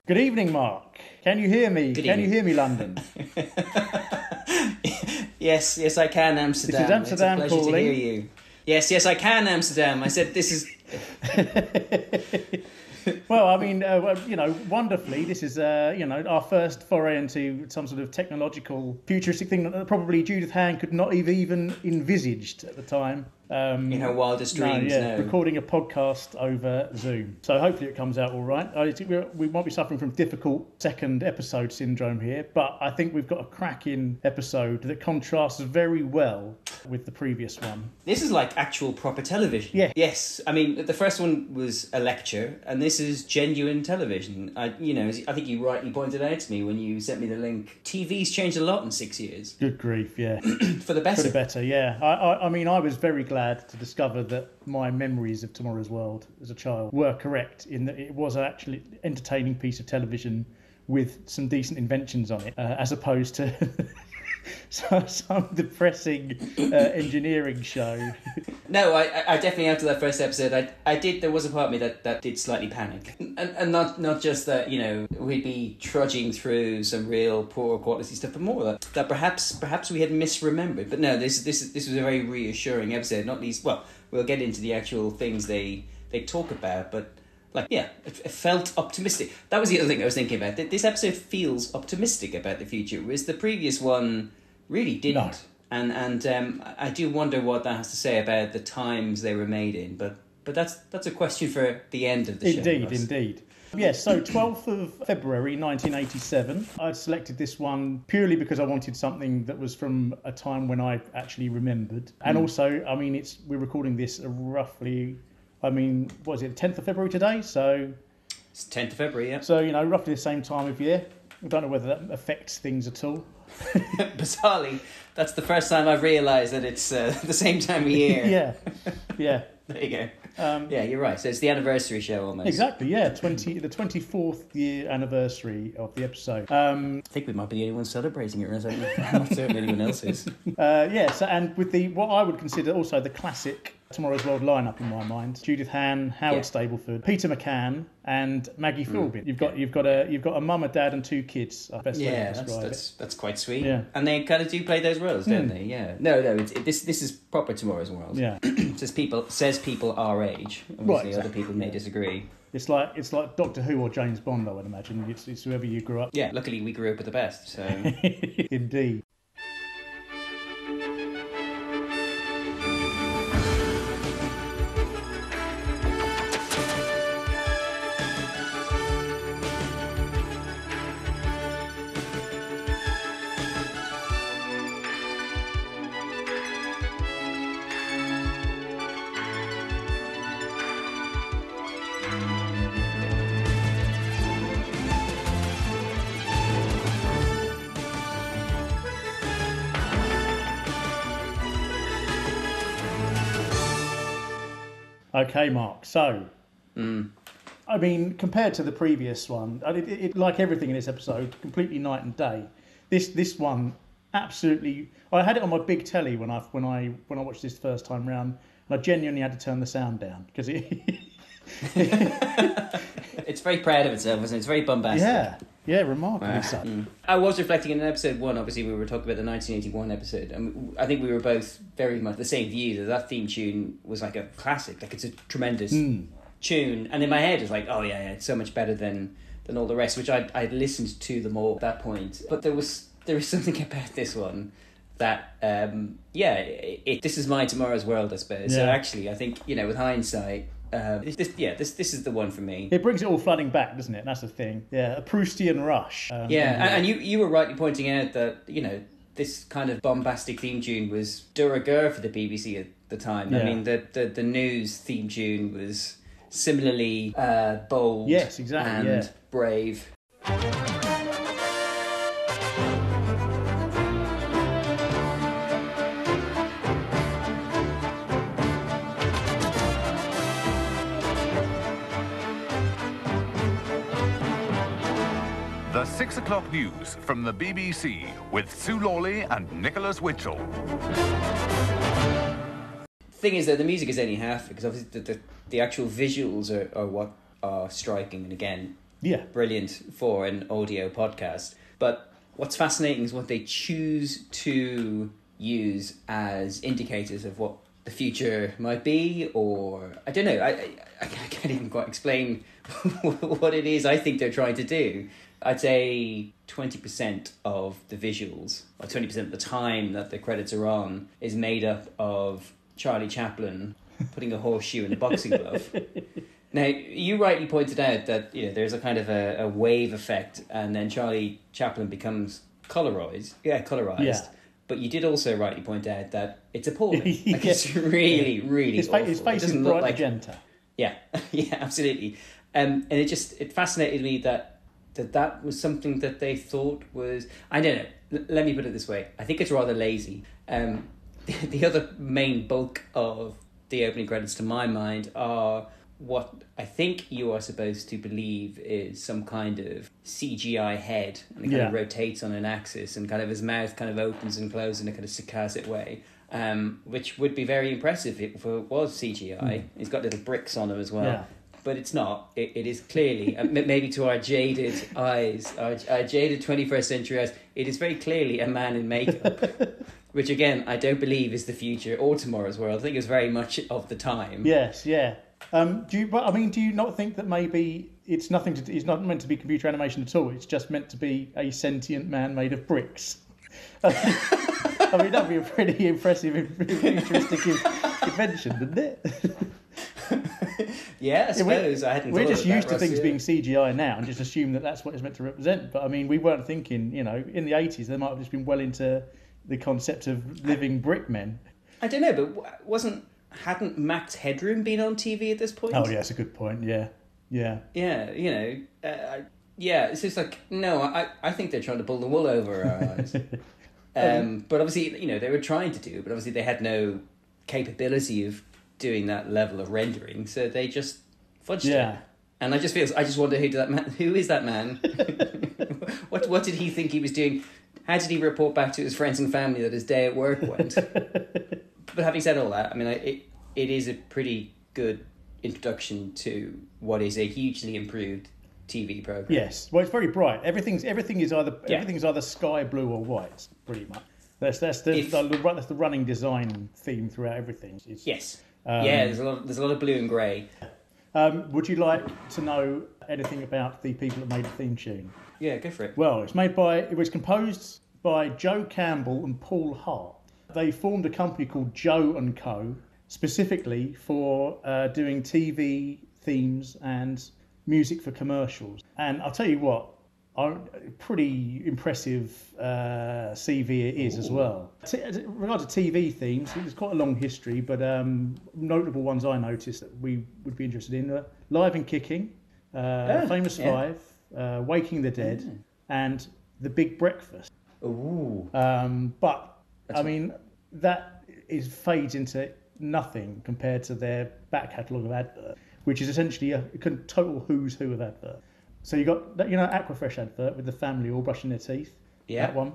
Good evening, Mark. Can you hear me? Good Can you evening. hear me, London? Yes, I can, Amsterdam. This is Amsterdam it's a pleasure calling. to hear you. Yes, I can, Amsterdam. I said this is... Well, I mean, wonderfully, this is, our first foray into some sort of technological, futuristic thing that probably Judith Hand could not have even envisaged at the time. In her wildest dreams, no. Recording a podcast over Zoom. So hopefully it comes out all right. We might be suffering from difficult second episode syndrome here, but I think we've got a cracking episode that contrasts very well with the previous one. This is like actual proper television. Yeah. Yes, I mean, the first one was a lecture, and this is genuine television. I think you rightly pointed out to me when you sent me the link. TV's changed a lot in 6 years. Good grief, yeah. For the better. For the better, yeah. I mean, I was very glad to discover that my memories of Tomorrow's World as a child were correct in that it was an actually entertaining piece of television with some decent inventions on it, as opposed to some depressing engineering show. No, I definitely, after that first episode, I did. There was a part of me that did slightly panic, and not just that we'd be trudging through some real poor quality stuff, but more that perhaps we had misremembered. But no, this was a very reassuring episode. Not least, well, we'll get into the actual things they talk about, but. It felt optimistic. That was the other thing I was thinking about. This episode feels optimistic about the future, whereas the previous one really didn't. No. And I do wonder what that has to say about the times they were made in. But that's a question for the end of the show. Indeed. Yes, so 12th of February 1987. I selected this one purely because I wanted something that was from a time when I actually remembered. And also, I mean, we're recording this roughly... I mean, what is it, 10th of February today? So it's 10th of February, yeah. So, roughly the same time of year. I don't know whether that affects things at all. Bizarrely, that's the first time I've realised that it's the same time of year. Yeah. There you go. Yeah, you're right. So it's the anniversary show almost. Exactly, yeah. The 24th year anniversary of the episode. I think we might be the only ones celebrating it. I'm not certain anyone else is. And with what I would consider also the classic Tomorrow's World lineup in my mind: Judith Hand, Howard Stableford, Peter McCann, and Maggie Philbin. You've got a mum, a dad, and two kids. Best way to describe it. That's quite sweet. Yeah. And they kind of do play those roles, don't they? Yeah. No. This is proper Tomorrow's World. Yeah. says people our age. Obviously, Right, exactly. Other people may disagree. It's like Doctor Who or James Bond, I would imagine. It's whoever you grew up. Yeah. Luckily, we grew up with the best. So. Indeed. Okay, Mark. So, I mean, compared to the previous one, it like everything in this episode, completely night and day. This one, absolutely. I had it on my big telly when I watched this first time round, and I genuinely had to turn the sound down because it. It's very proud of itself, isn't it? It's very bombastic. Yeah, remarkably so. I was reflecting in episode 1, obviously we were talking about the 1981 episode, and I think we were both very much the same view that theme tune was like a classic, like it's a tremendous tune, and in my head it's like, oh yeah, it's so much better than all the rest, which I'd listened to them all at that point, but there is something about this one that, this is my Tomorrow's World, I suppose. Yeah. So actually, I think, with hindsight, this is the one for me. It brings it all flooding back, doesn't it? That's the thing. Yeah, a Proustian rush. And you were rightly pointing out that, this kind of bombastic theme tune was de rigueur for the BBC at the time. Yeah. I mean, the news theme tune was similarly bold and brave. The 6 o'clock news from the BBC with Sue Lawley and Nicholas Witchell. Thing is that the music is only half, because obviously the actual visuals are what are striking, and again, Yeah. brilliant for an audio podcast. But what's fascinating is what they choose to use as indicators of what the future might be, or I don't know. I can't even quite explain what it is I think they're trying to do. I'd say 20% of the visuals, or 20% of the time that the credits are on, is made up of Charlie Chaplin putting a horseshoe in a boxing glove. Now, you rightly pointed out that there's a kind of a wave effect, and then Charlie Chaplin becomes colorized. Yeah. But you did also rightly point out that it's appalling. Yeah. Like, it's really, really awful. His face It is doesn't bright look like... magenta. Yeah, yeah, absolutely. And it fascinated me that was something that they thought was... I don't know. Let me put it this way. I think it's rather lazy. The other main bulk of the opening credits, to my mind, are what I think you are supposed to believe is some kind of CGI head, and it kind of rotates on an axis, and kind of his mouth kind of opens and closes in a kind of sarcastic way, which would be very impressive if it was CGI. He's got little bricks on him as well. Yeah. But it's not. It is clearly, maybe to our jaded eyes, our jaded 21st century eyes, it is very clearly a man in makeup, which again, I don't believe is the future or tomorrow's world. I think it's very much of the time. Yes, yeah. Do you not think that maybe it's not meant to be computer animation at all? It's just meant to be a sentient man made of bricks. I mean, that'd be a pretty impressive futuristic invention, wouldn't it? Yeah, I suppose. I hadn't. We're just used to Russ, things being CGI now, and just assume that that's what it's meant to represent. But I mean, we weren't thinking. In the 80s, they might have just been well into the concept of living brick men. I don't know, but hadn't Max Headroom been on TV at this point? Oh yeah, that's a good point. Yeah. Yeah, it's just like, no, I think they're trying to pull the wool over our eyes. But obviously, they were trying to do, but obviously they had no capability of doing that level of rendering, so they just fudged it. And I just wonder who is that man? What did he think he was doing? How did he report back to his friends and family that his day at work went? But having said all that, I mean, it is a pretty good introduction to what is a hugely improved TV program. Yes, well, it's very bright. Everything is either sky blue or white, pretty much. That's the running design theme throughout everything. Yes. There's a lot of blue and grey. Would you like to know anything about the people that made the theme tune? Yeah, go for it. Well, it was composed by Joe Campbell and Paul Hart. They formed a company called Joe and Co. specifically for doing TV themes and music for commercials. And I'll tell you what, a pretty impressive CV it is as well. In regard to TV themes, there's quite a long history, but notable ones I noticed that we would be interested in: Live and Kicking, Famous Five, Waking the Dead, and The Big Breakfast. Ooh. That fades into nothing compared to their back catalogue of advert, which is essentially a total who's who of advert. So you got that, Aquafresh advert with the family all brushing their teeth. Yeah. That one.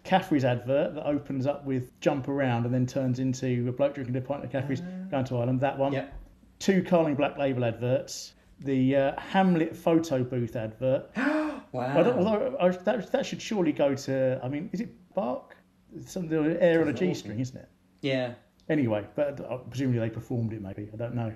Caffrey's advert that opens up with jump around and then turns into a bloke drinking a pint of Caffrey's going to Ireland. That one. Yep. 2 Carling Black Label adverts. The Hamlet photo booth advert. Wow. That should surely go to. I mean, is it Bark? Something air on a G-string, isn't it? Yeah. Anyway, but presumably they performed it. Maybe, I don't know.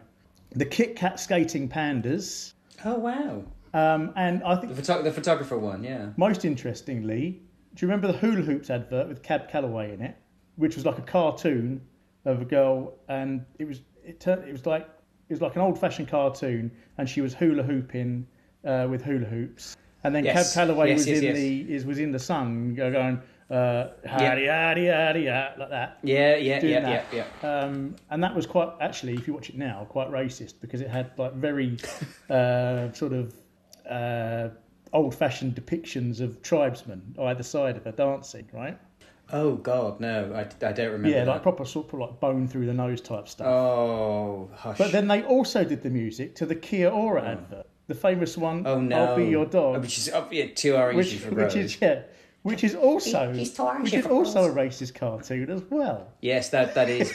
The Kit Kat skating pandas. Oh wow. And I think the photographer one, yeah. Most interestingly, do you remember the Hula Hoops advert with Cab Calloway in it, which was like a cartoon of a girl, and it was like an old-fashioned cartoon, and she was hula hooping with hula hoops, and then Cab Calloway was in the sun going hardy like that. Yeah. And that was quite, actually, if you watch it now, quite racist, because it had like very sort of old-fashioned depictions of tribesmen either side of her dancing, right? Oh God, no, I don't remember. Yeah, that. like proper sort of like bone through the nose type stuff. Oh, hush. But then they also did the music to the Kia Ora advert, the famous one. Oh no, I'll Be Your Dog, which is 2 oranges for Rose. Which is also a racist cartoon as well. Yes, that is.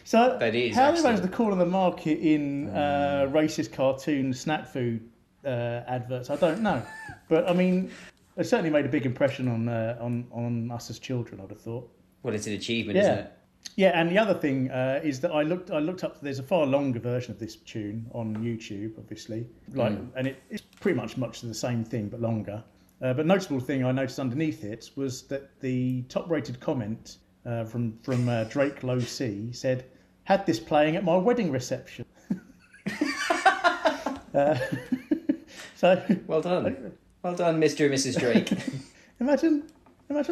So that is. How they managed to corner the market in racist cartoon snack food adverts. I don't know, but I mean, it certainly made a big impression on us as children. I'd have thought. Well, it's an achievement, isn't it? Yeah, and the other thing is that I looked up. There's a far longer version of this tune on YouTube, obviously, and it's pretty much the same thing but longer. But notable thing I noticed underneath it was that the top-rated comment from Drake Low C said, "Had this playing at my wedding reception." So well done, Mr. and Mrs. Drake. Imagine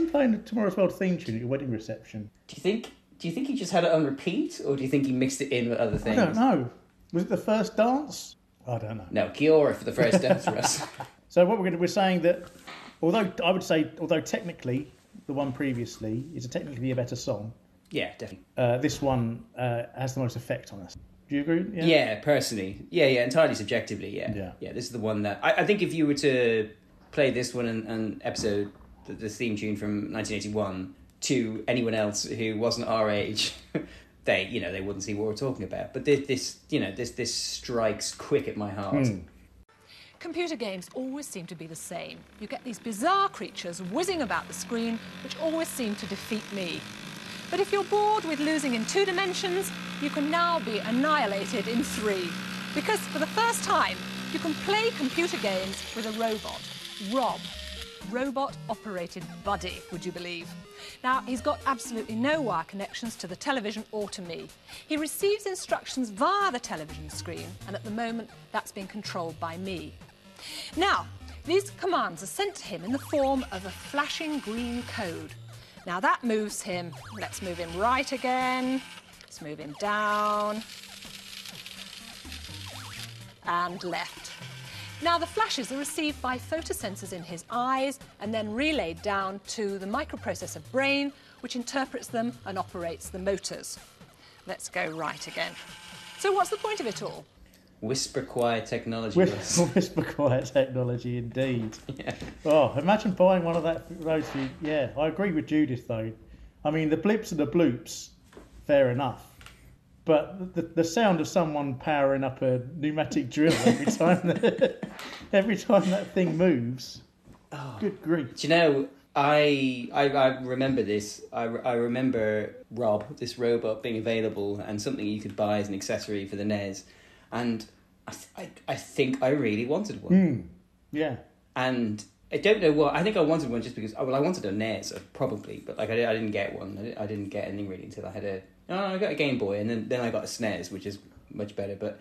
playing the Tomorrow's World theme tune at your wedding reception. Do you think he just had it on repeat, or do you think he mixed it in with other things? I don't know. Was it the first dance? I don't know. No, Kiora for the first dance for us. So we're saying that, although technically the one previously is technically a better song. Yeah, definitely. This one has the most effect on us. Do you agree? Yeah, personally. Yeah, entirely subjectively, yeah. This is the one that... I think if you were to play this one and episode, the theme tune from 1981, to anyone else who wasn't our age, they wouldn't see what we're talking about. But this strikes quick at my heart. Computer games always seem to be the same. You get these bizarre creatures whizzing about the screen, which always seem to defeat me. But if you're bored with losing in 2 dimensions, you can now be annihilated in 3. Because for the first time, you can play computer games with a robot, Rob. Robot-operated buddy, would you believe? Now, he's got absolutely no wire connections to the television or to me. He receives instructions via the television screen, and at the moment, that's being controlled by me. Now, these commands are sent to him in the form of a flashing green code. Now, that moves him. Let's move him right again. Let's move him down. And left. Now, the flashes are received by photosensors in his eyes and then relayed down to the microprocessor brain, which interprets them and operates the motors. Let's go right again. So what's the point of it all? Whisper quiet technology. Whisper quiet technology, indeed. Yeah. Oh, imagine buying one of those. Yeah, I agree with Judith, though. I mean, the blips and the bloops, fair enough. But the sound of someone powering up a pneumatic drill every time that thing moves, good grief. Do you know, I remember this. I remember Rob, this robot, being available and something you could buy as an accessory for the NES. And I think I really wanted one. Yeah. And I don't know what... I think I wanted one just because... I wanted a NES, probably, but I didn't get one. I didn't get anything really until I had I got a Game Boy, and then I got a SNES, which is much better. But,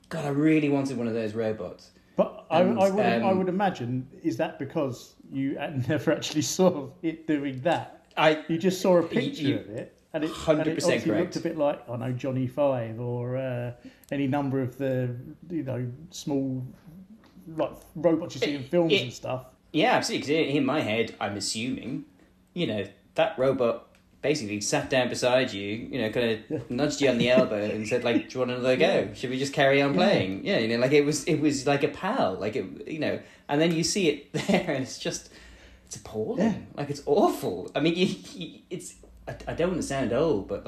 God, I really wanted one of those robots. But I would imagine, is that because you never actually saw it doing that? You just saw a picture of it, and it 100% correct. Looked a bit like, Johnny Five, or any number of the small robots you see in films and stuff. Yeah, absolutely. Because in my head, I'm assuming, that robot basically sat down beside you, kind of nudged you on the elbow and said, like, do you want another go? Should we just carry on playing? Yeah, it was like a pal, and then you see it there, and it's appalling. Yeah. Like, it's awful. I mean, I don't want to sound old, but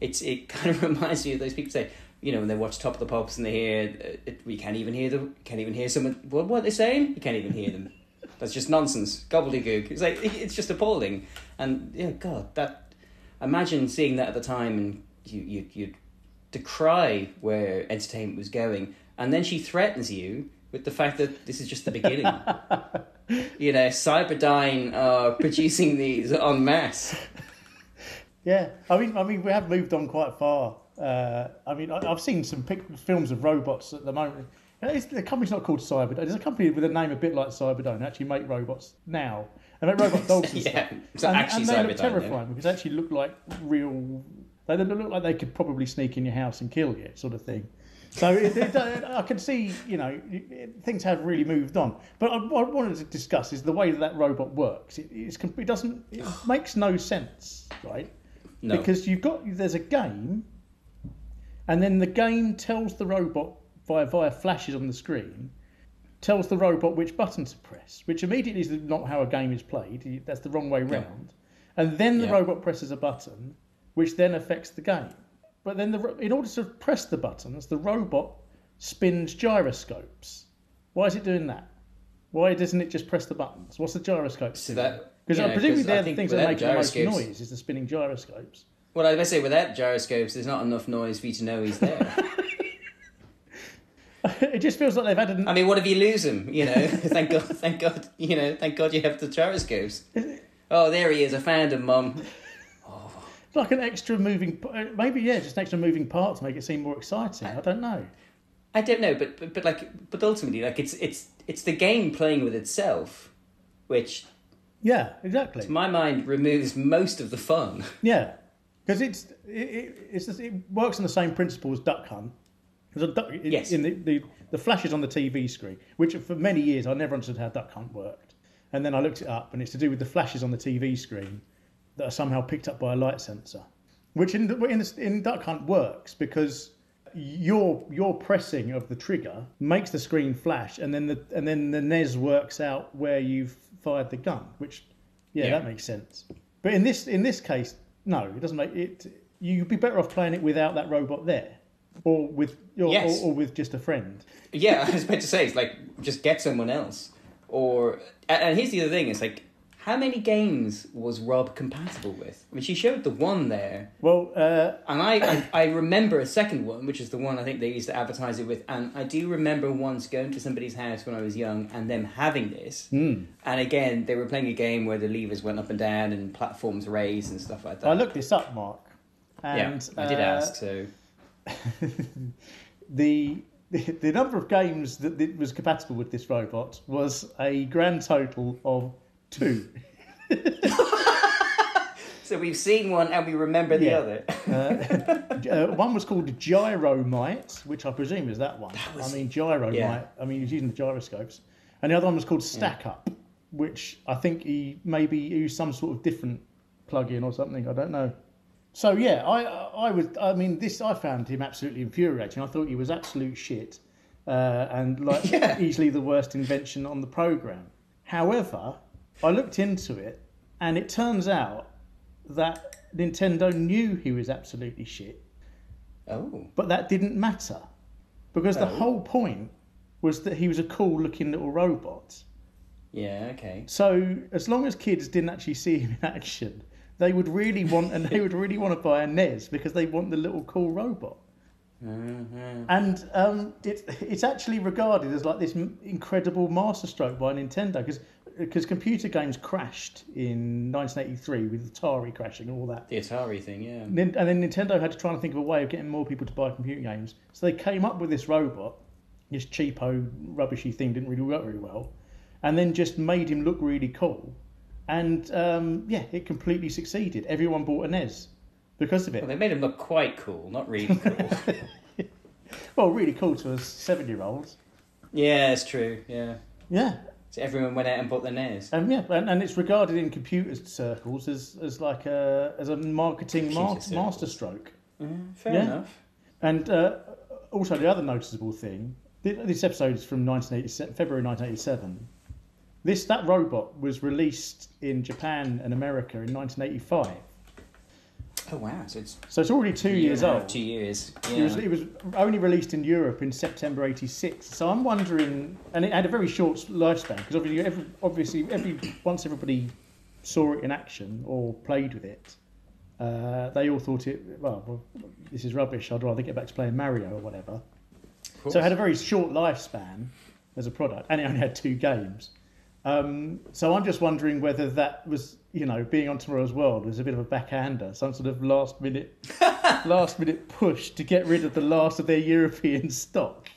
it kind of reminds me of those people say, when they watch Top of the Pops and they hear, we can't even hear them, can't even hear someone, what they're saying? You can't even hear them. That's just nonsense, gobbledygook. It's just appalling. And, God, imagine seeing that at the time and you'd decry where entertainment was going. And then she threatens you with the fact that this is just the beginning. Cyberdyne are producing these en masse. Yeah, I mean, we have moved on quite far. I've seen some films of robots at the moment. The company's not called Cyberdyne. There's a company with a name a bit like Cyberdyne that actually make robots now. They make robot dogs and stuff. So and they look terrifying because they actually look like real... They look like they could probably sneak in your house and kill you, sort of thing. So I can see, things have really moved on. But what I wanted to discuss is the way that robot works. It makes no sense, right? No. Because there's a game, and then the game tells the robot via flashes on the screen, tells the robot which button to press, which immediately is not how a game is played. That's the wrong way round. And then the robot presses a button, which then affects the game. But then in order to press the buttons, the robot spins gyroscopes. Why is it doing that? Why doesn't it just press the buttons? What's the gyroscope? So that Because presumably they're the things that make the most gyroscopes- noise, is the spinning gyroscopes. Well, I was say without gyroscopes, there's not enough noise for you to know he's there. It just feels like they've had an... I mean, what if you lose him? You know, thank God. You know, thank God you have the gyroscopes. Oh, there he is. I found him, Mum. like an extra moving... Maybe, just an extra moving part to make it seem more exciting. I don't know. I don't know, but ultimately, like it's the game playing with itself, which Yeah, exactly. to my mind removes most of the fun. Yeah, because it works on the same principle as Duck Hunt. Because Yes. in the flashes on the TV screen, which for many years I never understood how Duck Hunt worked, and then I looked it up, and it's to do with the flashes on the TV screen that are somehow picked up by a light sensor, which in Duck Hunt works because your pressing of the trigger makes the screen flash, and then the NES works out where you've fired the gun, which that makes sense. But in this case, no, it doesn't make it. You'd be better off playing it without that robot there, or with or with just a friend. Yeah, I was about to say, it's like just get someone else. And here's the other thing: it's like, how many games was Rob compatible with? I mean, she showed the one there. Well, and I remember a second one, which is the one I think they used to advertise it with. And I do remember once going to somebody's house when I was young and them having this. And again, they were playing a game where the levers went up and down and platforms raised and stuff like that. I looked this up, Mark. And, I did ask, so... the number of games that it was compatible with this robot was a grand total of 2. So we've seen one and we remember the other. One was called Gyromite, which I presume is that one. Gyromite. Yeah. I mean, he was using the gyroscopes. And the other one was called Stack Up, which I think he maybe used some sort of different plug-in or something. I don't know. So I found him absolutely infuriating. I thought he was absolute shit, and easily the worst invention on the program. However, I looked into it, and it turns out that Nintendo knew he was absolutely shit. Oh. But that didn't matter, because the whole point was that he was a cool-looking little robot. Yeah. Okay. So as long as kids didn't actually see him in action, they would really want to buy a NES because they want the little cool robot. Mm-hmm. And it's actually regarded as like this incredible masterstroke by Nintendo because computer games crashed in 1983 with Atari crashing and all that. The Atari thing, yeah. And then Nintendo had to try and think of a way of getting more people to buy computer games. So they came up with this robot, this cheapo, rubbishy thing, didn't really work very well, and then just made him look really cool. And it completely succeeded. Everyone bought a NES because of it. Well, they made him look quite cool, not really cool. Well, really cool to us 7-year-olds. Yeah, it's true. Yeah. Yeah. So everyone went out and bought the NES. And it's regarded in computer circles as like a marketing masterstroke. Fair enough. And also the other noticeable thing, this episode is from February 1987. That robot was released in Japan and America in 1985. Oh wow! So it's already 2 years old. 2 years. Yeah. It was only released in Europe in September '86. So I'm wondering, and it had a very short lifespan because obviously once everybody saw it in action or played with it, they all thought this is rubbish. I'd rather get back to playing Mario or whatever. So it had a very short lifespan as a product, and it only had 2 games. So I'm just wondering whether that was, being on Tomorrow's World was a bit of a backhander, some sort of last minute push to get rid of the last of their European stock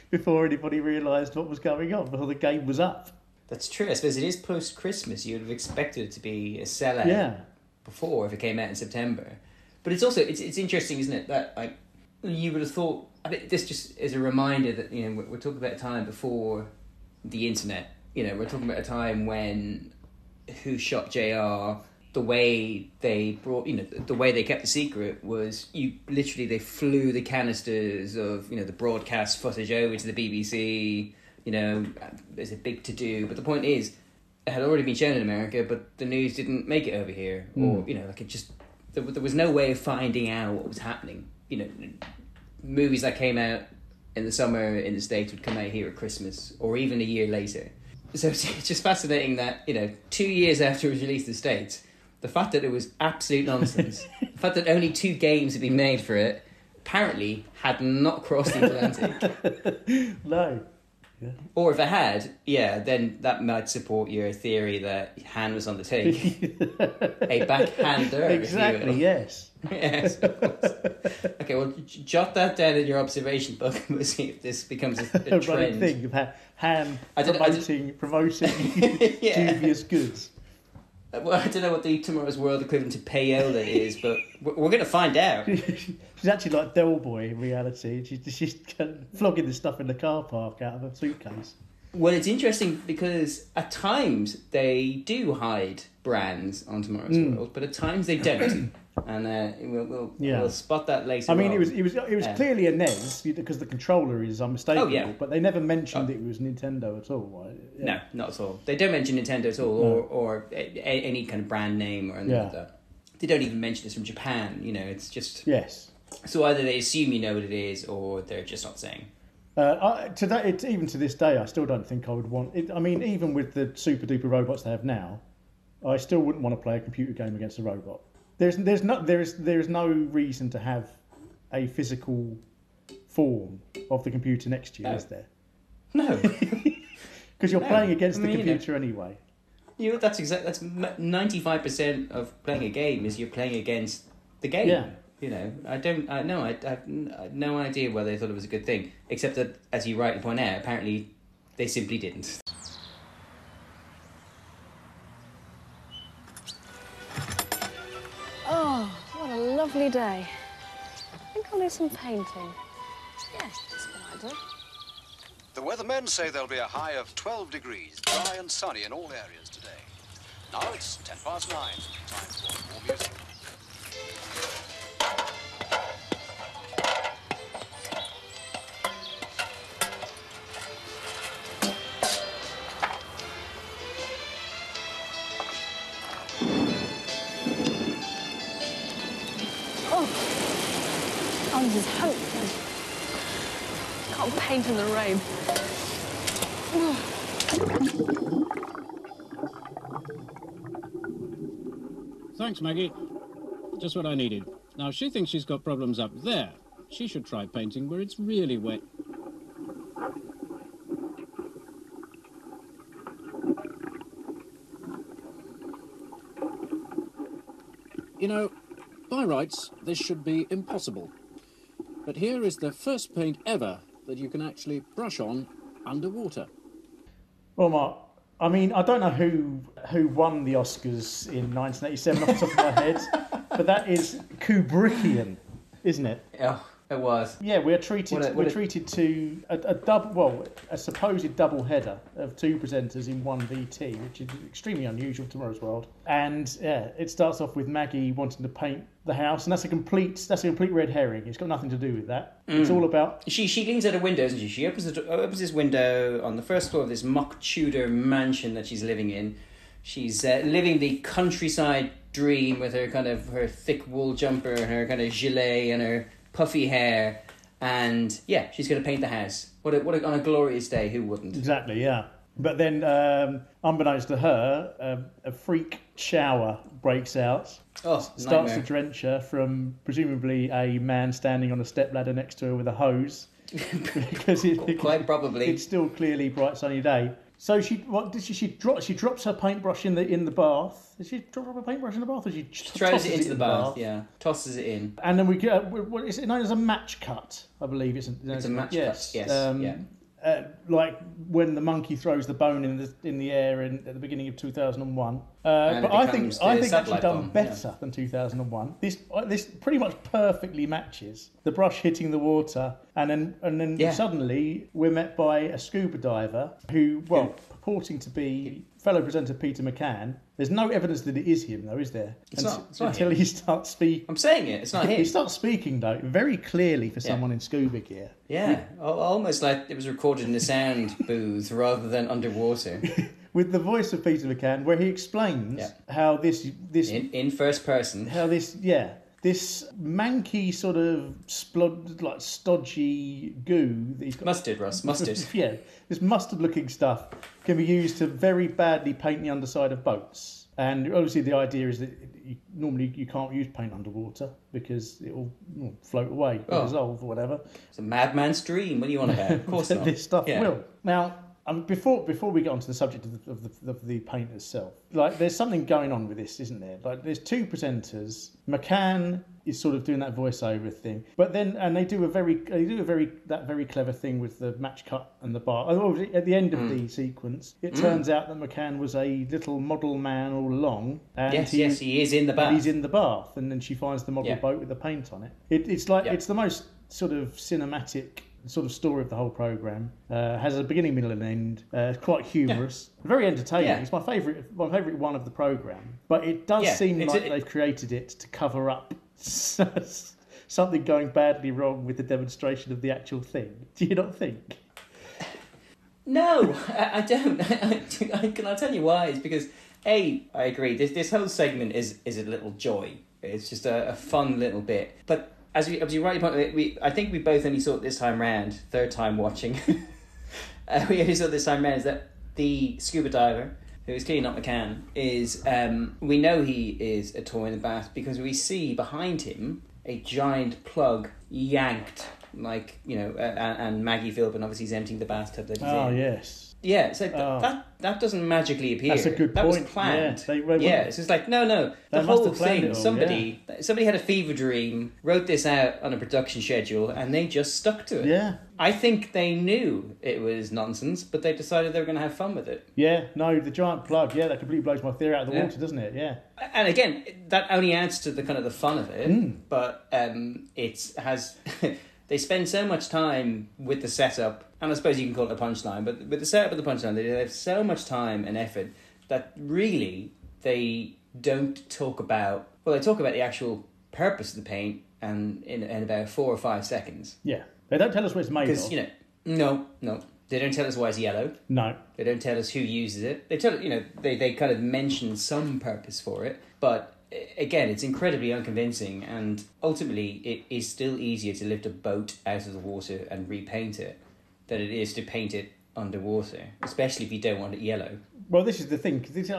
before anybody realised what was going on, before the game was up. That's true. I suppose it is post-Christmas. You would have expected it to be a sellout before if it came out in September. But it's also, it's interesting, isn't it, that you would have thought, this just is a reminder that, we're talking about a time before the internet. We're talking about a time when Who Shot JR, the way they brought, the way they kept the secret was they flew the canisters of, the broadcast footage over to the BBC, there's a big to-do. But the point is, it had already been shown in America, but the news didn't make it over here. Or, there was no way of finding out what was happening. Movies that came out in the summer in the States would come out here at Christmas or even a year later. So it's just fascinating that, 2 years after it was released in the States, the fact that it was absolute nonsense, the fact that only 2 games had been made for it, apparently had not crossed the Atlantic. No. Yeah. Or if it had, then that might support your theory that Han was on the take. A backhander. Exactly, yes. Yes, of course. Okay, well, jot that down in your observation book and we'll see if this becomes a Running trend. thing of Han promoting Yeah. dubious goods. Well, I don't know what the Tomorrow's World equivalent to payola is, but we're going to find out. She's actually like Del Boy in reality. She's flogging the stuff in the car park out of a suitcase. Well, it's interesting because at times they do hide brands on Tomorrow's World, but at times they don't. And we'll spot that later. I mean, on. it was clearly a NES because the controller is unmistakable. Oh, yeah. But they never mentioned it was Nintendo at all. Right? Yeah. No, not at all. They don't mention Nintendo at all, or any kind of brand name or anything like that. They don't even mention it's from Japan. It's just So either they assume you know what it is, or they're just not saying. Even to this day, I still don't think I would want it. I mean, even with the super duper robots they have now, I still wouldn't want to play a computer game against a robot. There is no reason to have a physical form of the computer next to you, is there? No, because you're playing against the computer anyway. That's 95% of playing a game is you're playing against the game. Yeah. I have no idea why they thought it was a good thing, except that, as you rightly point out, apparently they simply didn't. Oh, what a lovely day. I think I'll do some painting. Yes, that's a good idea. The weathermen say there'll be a high of 12 degrees, dry and sunny in all areas today. Now it's 9:10. Time for more music. Oh, this is hopeless. Can't paint in the rain. Thanks, Maggie. Just what I needed. Now, if she thinks she's got problems up there, she should try painting where it's really wet. By rights, this should be impossible. But here is the first paint ever that you can actually brush on underwater. Well, Mark, I mean, I don't know who won the Oscars in 1987 off the top of my head, but that is Kubrickian, isn't it? Oh, it was. Yeah, we're treated to a supposed double header of 2 presenters in one VT, which is extremely unusual for Tomorrow's World. And it starts off with Maggie wanting to paint the house, and that's a complete red herring. It's got nothing to do with that. It's all about She leans out a window, doesn't she? She opens this window on the first floor of this mock Tudor mansion that she's living in. She's living the countryside dream with her thick wool jumper and her kind of gilet and her puffy hair, and she's going to paint the house. What on a glorious day, who wouldn't? Exactly, yeah. But then, unbeknownst to her, a freak shower breaks out. Starts to drench her from presumably a man standing on a stepladder next to her with a hose, because quite probably it's still clearly bright sunny day. So she drops her paintbrush in the bath. Did she drop her paintbrush in the bath, or she throws it into the bath? Yeah, tosses it in. And then we get what is it known as a match cut? I believe it's a match cut. Yes. Like when the monkey throws the bone in the air at the beginning of 2001. But I think actually done better than 2001. This pretty much perfectly matches the brush hitting the water, and then suddenly we're met by a scuba diver who, purporting to be fellow presenter Peter McCann. There's no evidence that it is him, though, is there? It's not until him. He starts speaking. I'm saying it. It's not him. He starts speaking, though, very clearly for someone in scuba gear. Yeah, almost like it was recorded in a sound booth rather than underwater. With the voice of Peter McCann, where he explains how this in first person, how this this manky sort of stodgy goo. That he's got. Mustard, Russ, mustard. Yeah, this mustard-looking stuff can be used to very badly paint the underside of boats. And obviously the idea is that normally you can't use paint underwater because it will float away, dissolve or whatever. It's a madman's dream. What do you want about? Of course not. This stuff will. Now, before we get onto the subject of the paint itself, like there's something going on with this, isn't there? Like there's two presenters. McCann is sort of doing that voiceover thing, but then they do a very clever thing with the match cut and the bar. At the end of the sequence, it turns out that McCann was a little model man all along. And he is in the bath. He's in the bath, and then she finds the model boat with the paint on it. It's like it's the most sort of cinematic sort of story of the whole programme. Has a beginning, middle and end. It's quite humorous. Very entertaining. It's my favourite one of the programme. But it does seem like they've created it to cover up something going badly wrong with the demonstration of the actual thing. Do you not think? No, I don't. I'll tell you why. It's because, I agree. This whole segment is a little joy. It's just a fun little bit. But as you rightly pointed out, I think we both only saw it this time round, third time watching. We only saw it this time round, is that the scuba diver, who is clearly not McCann, is, we know he is a toy in the bath because we see behind him a giant plug yanked, like, and Maggie Philbin obviously is emptying the bathtub that he's in. Oh, yes. Yeah, so that doesn't magically appear. That's a good point. That was planned. It's just like, no. The whole thing, somebody had a fever dream, wrote this out on a production schedule, and they just stuck to it. Yeah. I think they knew it was nonsense, but they decided they were going to have fun with it. Yeah, no, the giant plug, that completely blows my theory out of the water, doesn't it? Yeah. And again, that only adds to the kind of the fun of it, but it has... They spend so much time with the setup, and I suppose you can call it a punchline, but with the setup of the punchline, they have so much time and effort that really they don't talk about... Well, they talk about the actual purpose of the paint and in about 4 or 5 seconds. Yeah. They don't tell us what it's made of. Because, no. They don't tell us why it's yellow. No. They don't tell us who uses it. They tell they kind of mention some purpose for it, but... Again, it's incredibly unconvincing, and ultimately it is still easier to lift a boat out of the water and repaint it than it is to paint it underwater, especially if you don't want it yellow. Well, this is the thing. This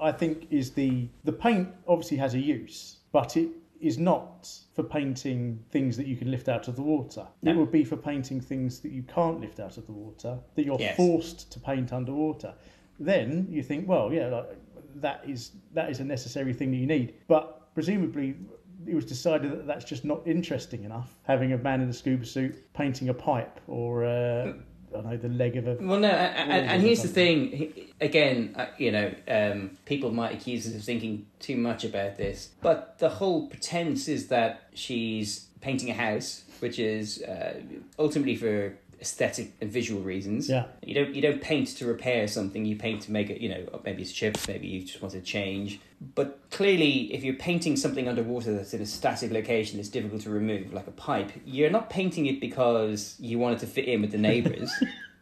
I think, is the paint obviously has a use, but it is not for painting things that you can lift out of the water. No. It would be for painting things that you can't lift out of the water, that you're forced to paint underwater. Then you think, well, that is a necessary thing that you need. But presumably it was decided that that's just not interesting enough, having a man in a scuba suit painting a pipe or I don't know, the leg of a... Well, no, and here's the thing. Again, people might accuse us of thinking too much about this, but the whole pretense is that she's painting a house, which is ultimately for aesthetic and visual reasons. Yeah. You don't paint to repair something, you paint to make it, maybe it's chips, maybe you just want to change. But clearly, if you're painting something underwater that's in a static location that's difficult to remove, like a pipe, you're not painting it because you want it to fit in with the neighbours.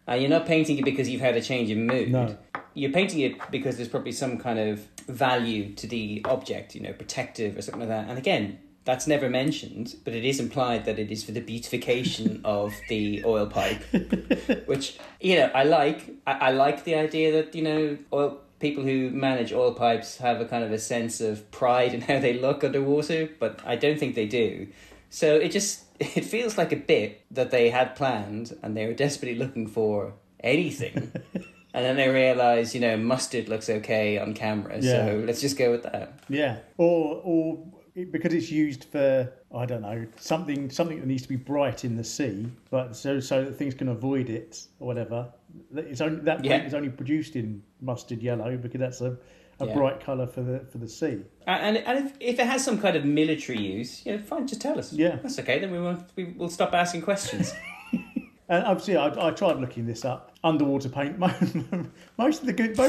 And you're not painting it because you've had a change in mood. No. You're painting it because there's probably some kind of value to the object, protective or something like that. And again, that's never mentioned, but it is implied that it is for the beautification of the oil pipe, which, I like. I like the idea that, people who manage oil pipes have a kind of a sense of pride in how they look underwater, but I don't think they do. So it feels like a bit that they had planned and they were desperately looking for anything. And then they realise, mustard looks okay on camera, so let's just go with that. Yeah, or because it's used for, I don't know, something that needs to be bright in the sea, but so that things can avoid it or whatever. Paint is only produced in mustard yellow because that's a bright colour for the sea. And if it has some kind of military use, fine, just tell us. Yeah, that's okay. Then we'll stop asking questions. And obviously, I tried looking this up. Underwater paint. Most of the Google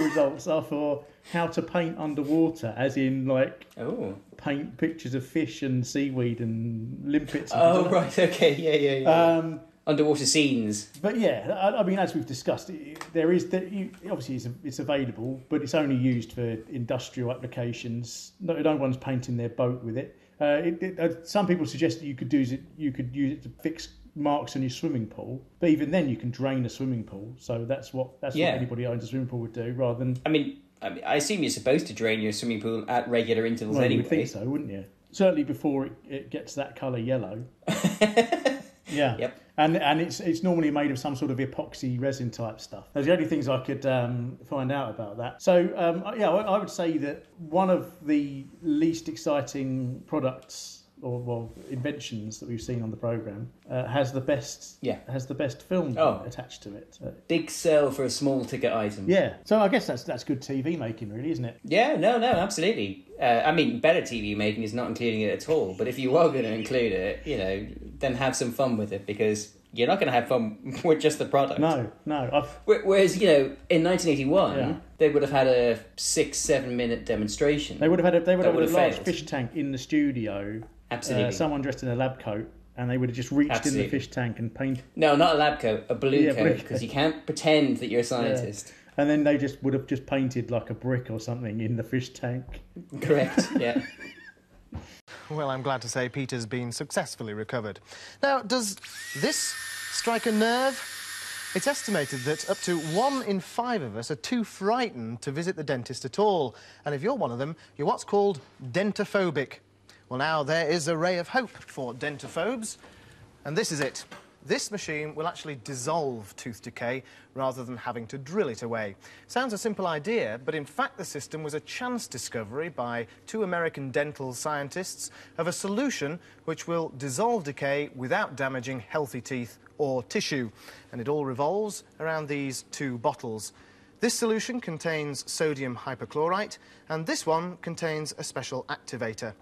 results are for how to paint underwater, as in paint pictures of fish and seaweed and limpets. And right. Okay. Yeah. underwater scenes. But yeah, I mean, as we've discussed, there is obviously it's available, but it's only used for industrial applications. No one's painting their boat with it. Some people suggest that you could use it to fix marks in your swimming pool, but even then you can drain a swimming pool. So that's what anybody who owns a swimming pool would do, rather than. I assume you're supposed to drain your swimming pool at regular intervals anyway. You would think so, wouldn't you? Certainly before it gets that colour yellow. Yeah. Yep. And it's normally made of some sort of epoxy resin type stuff. Those are the only things I could find out about that. So I would say that one of the least exciting products or inventions that we've seen on the programme has the best film attached to it. Big sell for a small ticket item. Yeah. So I guess that's good TV making, really, isn't it? Yeah. No. Absolutely. Better TV making is not including it at all. But if you are going to include it, then have some fun with it, because you're not going to have fun with just the product. No. Whereas, in 1981, they would have had a 6-7 minute demonstration. They would have had a large fish tank in the studio. Absolutely. Someone dressed in a lab coat, and they would have just reached in the fish tank and painted. No, not a lab coat, a blue coat, because you can't pretend that you're a scientist. Yeah. And then they would have just painted like a brick or something in the fish tank. Correct, yeah. Well, I'm glad to say Peter's been successfully recovered. Now, does this strike a nerve? It's estimated that up to 1 in 5 of us are too frightened to visit the dentist at all. And if you're one of them, you're what's called dentophobic. Well, now there is a ray of hope for dentophobes, and this is it. This machine will actually dissolve tooth decay rather than having to drill it away. Sounds a simple idea, but in fact the system was a chance discovery by 2 American dental scientists of a solution which will dissolve decay without damaging healthy teeth or tissue. And it all revolves around these 2 bottles. This solution contains sodium hypochlorite, and this one contains a special activator.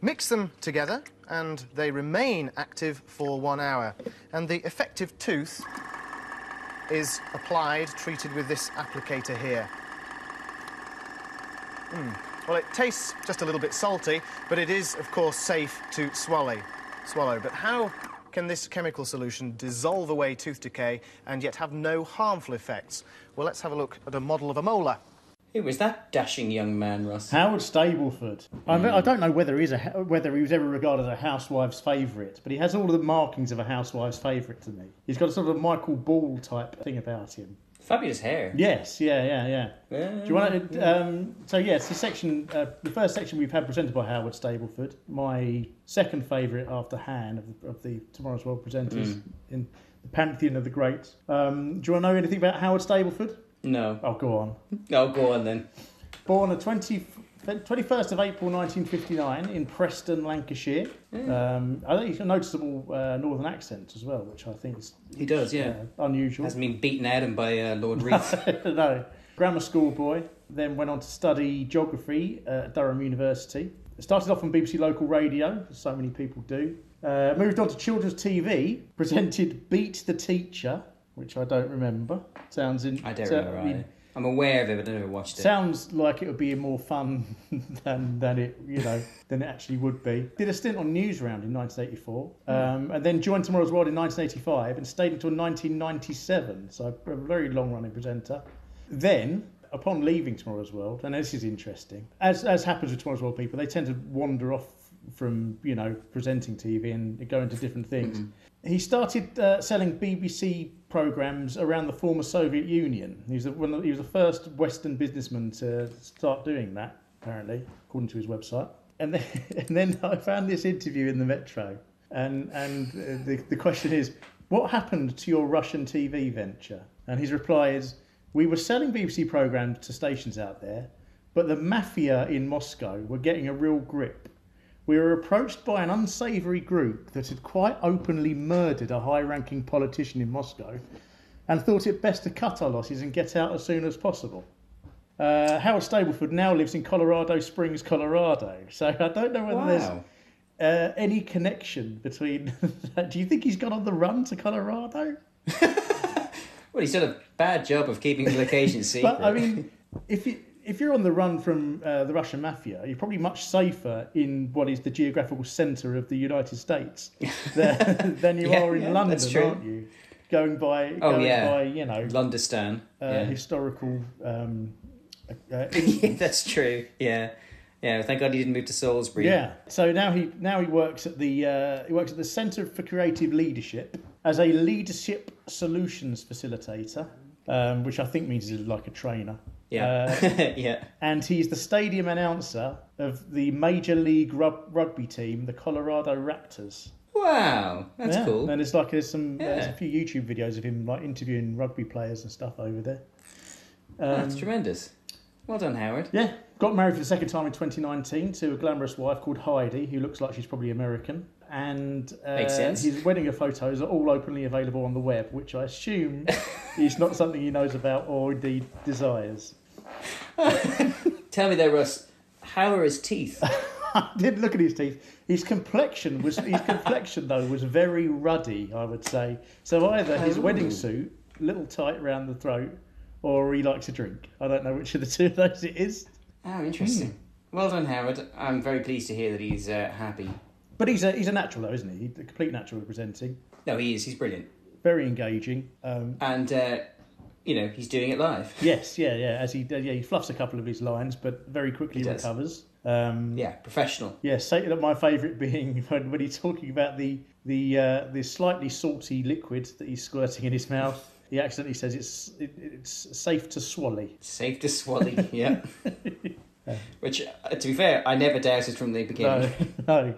Mix them together and they remain active for 1 hour. And the effective tooth is applied, treated with this applicator here. Well, it tastes just a little bit salty, but it is, of course, safe to swallow. But how can this chemical solution dissolve away tooth decay and yet have no harmful effects? Well, let's have a look at a model of a molar. Who was that dashing young man, Russ? Howard Stableford. I don't know whether he was ever regarded as a housewife's favourite, but he has all of the markings of a housewife's favourite to me. He's got a sort of Michael Ball type thing about him. Fabulous hair. Yes, yeah. Do you want to? So yes, the first section we've had presented by Howard Stableford. My second favourite after Han of the Tomorrow's World presenters in the pantheon of the greats. Do you want to know anything about Howard Stableford? No. Oh, go on. No, go on then. Born the 21st of April 1959 in Preston, Lancashire. I think he's got a noticeable northern accent as well, which I think is... He does, yeah. Unusual. Hasn't been beaten out of him by Lord Reith. No. Grammar school boy, then went on to study geography at Durham University. Started off on BBC Local Radio, as so many people do. Moved on to children's TV, presented Beat the Teacher, which I don't remember. I don't remember either. I'm aware of it, but I never watched it. Sounds like it would be more fun than it actually would be. Did a stint on Newsround in 1984, and then joined Tomorrow's World in 1985 and stayed until 1997. So a very long-running presenter. Then, upon leaving Tomorrow's World, and this is interesting, as happens with Tomorrow's World people, they tend to wander off from presenting TV and go into different things. He started selling BBC programmes around the former Soviet Union. He was the first Western businessman to start doing that, apparently, according to his website. And then I found this interview in the Metro, and the question is, what happened to your Russian TV venture? And his reply is, we were selling BBC programmes to stations out there, but the mafia in Moscow were getting a real grip. We were approached by an unsavoury group that had quite openly murdered a high-ranking politician in Moscow and thought it best to cut our losses and get out as soon as possible. Howard Stableford now lives in Colorado Springs, Colorado. So I don't know whether there's any connection between... Do you think he's gone on the run to Colorado? Well, he's done a bad job of keeping the location secret. But, I mean, if if you're on the run from the Russian mafia, you're probably much safer in what is the geographical centre of the United States than you are in London, aren't you? Going by, you know, Londistan, historical. That's true. Yeah. Thank God he didn't move to Salisbury. Yeah. So now he works at the Centre for Creative Leadership as a leadership solutions facilitator, which I think means he's like a trainer. Yeah. And he's the stadium announcer of the Major League Rugby team, the Colorado Raptors. Wow, that's cool. And there's a few YouTube videos of him like interviewing rugby players and stuff over there. That's tremendous. Well done, Howard. Yeah, got married for the second time in 2019 to a glamorous wife called Heidi, who looks like she's probably American. And makes sense. His wedding photos are all openly available on the web, which I assume is not something he knows about or indeed desires. Tell me though, Russ, how are his teeth? I did look at his teeth. His complexion was very ruddy, I would say. So either his wedding suit, a little tight around the throat, or he likes to drink. I don't know which of the two of those it is. Oh, interesting. Well done, Howard. I'm very pleased to hear that he's happy. But he's a natural, though, isn't he? He's a complete natural at presenting. No, he is. He's brilliant. Very engaging. And he's doing it live. Yes, yeah. As he fluffs a couple of his lines, but very quickly recovers. Professional. Yes, my favourite being when he's talking about the slightly salty liquid that he's squirting in his mouth. He accidentally says it's safe to swally. Safe to swally, yeah. Which, to be fair, I never doubted from the beginning. No.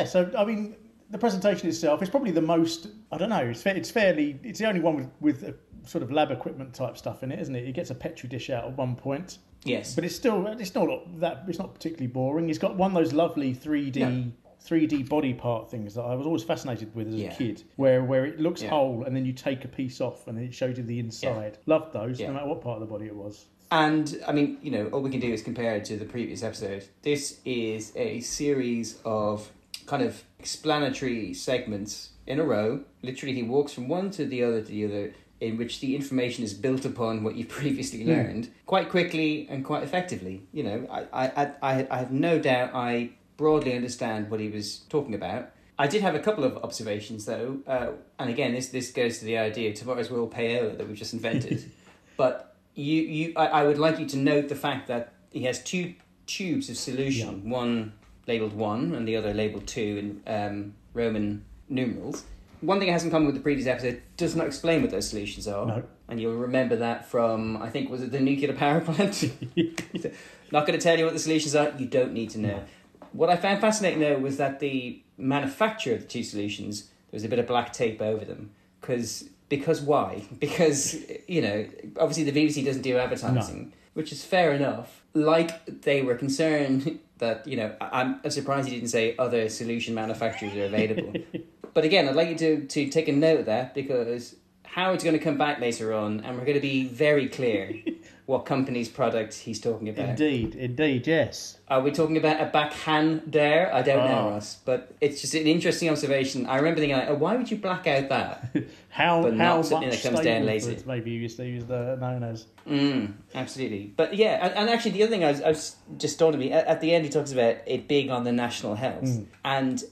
So I mean, the presentation itself is probably the most. I don't know. It's the only one with a sort of lab equipment type stuff in it, isn't it? He gets a petri dish out at one point. Yes. But it's not particularly boring. He's got one of those lovely 3D body part things that I was always fascinated with as a kid, where it looks whole and then you take a piece off and then it shows you the inside. Loved those, no matter what part of the body it was. And, I mean, all we can do is compare it to the previous episode. This is a series of kind of explanatory segments in a row. Literally, he walks from one to the other, in which the information is built upon what you've previously learned quite quickly and quite effectively. I have no doubt I broadly understand what he was talking about. I did have a couple of observations, though, and again, this goes to the idea of tomorrow's world paella that we've just invented. But I would like you to note the fact that he has two tubes of solution, one labelled 1 and the other labelled 2 in Roman numerals. One thing it has in common with the previous episode, does not explain what those solutions are. No. And you'll remember that from, I think, was it the nuclear power plant? Not going to tell you what the solutions are, you don't need to know. No. What I found fascinating, though, was that the manufacturer of the two solutions, there was a bit of black tape over them. Because why? Because, obviously the BBC doesn't do advertising, which is fair enough. Like they were concerned that, I'm surprised he didn't say other solution manufacturers are available. But again, I'd like you to take a note of that, because Howard's going to come back later on and we're going to be very clear what company's product he's talking about. Indeed, yes. Are we talking about a backhand there? I don't know, Ross, but it's just an interesting observation. I remember thinking, why would you black out that? how much that comes down later. Maybe you used to use the known as. Absolutely. But yeah, and actually the other thing I was just dawned on me, at the end he talks about it being on the national health. And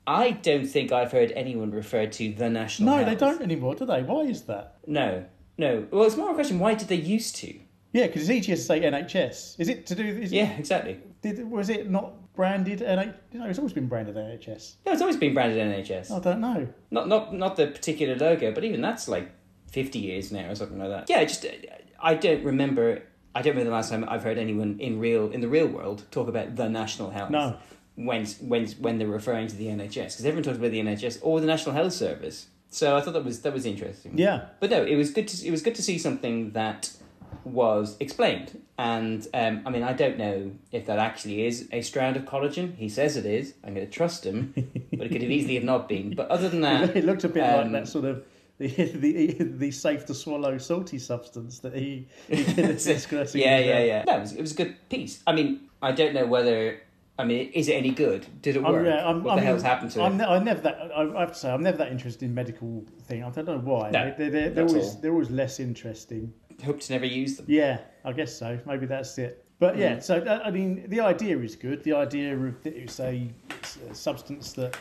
I don't think I've heard anyone refer to the national health. No, they don't anymore, do they? Why is that? No. Well, it's more a question, why did they used to? Yeah, because it's easier to say NHS. Is it to do... exactly. Was it not branded NHS? It's always been branded NHS. No, it's always been branded NHS. I don't know. Not the particular logo, but even that's like 50 years now or something like that. Yeah, I don't remember the last time I've heard anyone in the real world talk about the national health. No. When they're referring to the NHS, because everyone talks about the NHS or the National Health Service. So I thought that was interesting. Yeah. But no, it was good to see something that was explained. And I don't know if that actually is a strand of collagen. He says it is. I'm going to trust him, but it could have easily have not been. But other than that, it looked a bit like that sort of the safe to swallow salty substance that he discussing. Yeah. No, it was a good piece. I don't know whether. Is it any good? Did it work? What the hell's happened to it? I have to say, I'm never that interested in medical thing. I don't know why. No, they're always less interesting. Hope to never use them. Yeah, I guess so. Maybe that's it. But yeah, so I mean, the idea is good. The idea of that it's a substance that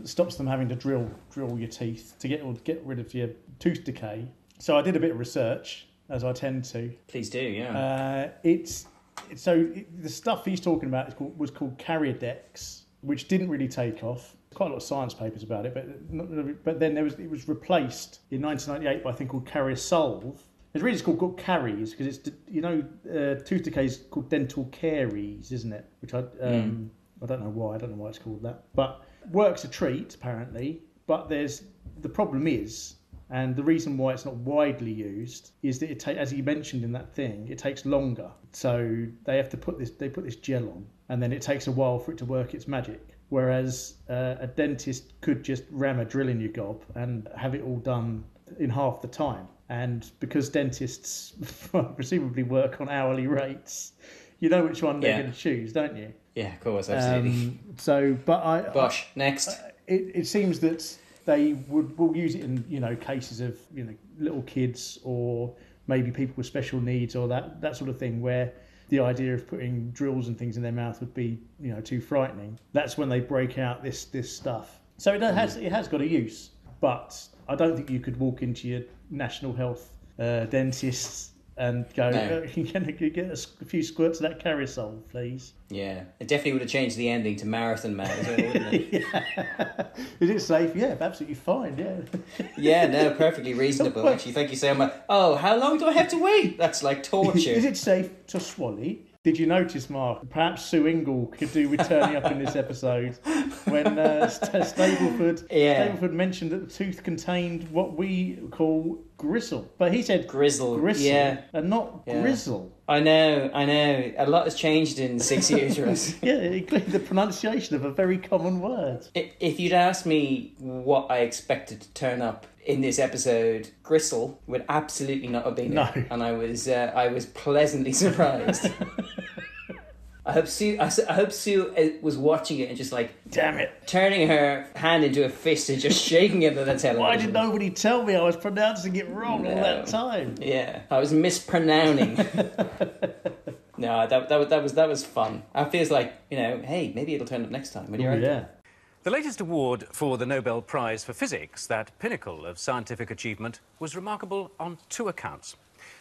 stops them having to drill your teeth to get rid of your tooth decay. So I did a bit of research, as I tend to. Please do, yeah. The stuff he's talking about was called Carriadex, which didn't really take off. Quite a lot of science papers about it, but then it was replaced in 1998 by a thing called Carriasolve. It's really just called caries because it's tooth decay is called dental caries, isn't it? Which I don't know why. I don't know why it's called that, but works a treat apparently. But the problem is, and the reason why it's not widely used is that as you mentioned in that thing, it takes longer. So they have to put this gel on, and then it takes a while for it to work its magic. Whereas a dentist could just ram a drill in your gob and have it all done in half the time. And because dentists presumably work on hourly rates, you know which one they're going to choose, don't you? Yeah, of course, absolutely. Bosh, next. It seems that they will use it in cases of little kids or maybe people with special needs or that sort of thing where the idea of putting drills and things in their mouth would be too frightening. That's when they break out this stuff. So it has got a use, but I don't think you could walk into your National Health dentist and go, can you get a few squirts of that Carriasolve, please? Yeah, it definitely would have changed the ending to Marathon Man as well, wouldn't it? Yeah. Is it safe? Yeah, absolutely fine, yeah. Yeah, no, perfectly reasonable, actually. Thank you so much. Oh, how long do I have to wait? That's like torture. Is it safe to swally? Did you notice, Mark? Perhaps Sue Ingle could do with turning up in this episode when Stableford mentioned that the tooth contained what we call gristle, but he said gristle, yeah, and not grizzle. I know. A lot has changed in 6 years, Russ. Yeah, including the pronunciation of a very common word. If you'd asked me what I expected to turn up in this episode, gristle would absolutely not have been it. And I was pleasantly surprised. I hope Sue was watching it and just like, damn it, turning her hand into a fist and just shaking it at the television. Why did nobody tell me I was pronouncing it wrong all that time? Yeah, I was mispronouncing. No, that was fun. I feels like, hey, maybe it'll turn up next time. What do you reckon? Yeah. The latest award for the Nobel Prize for Physics, that pinnacle of scientific achievement, was remarkable on two accounts.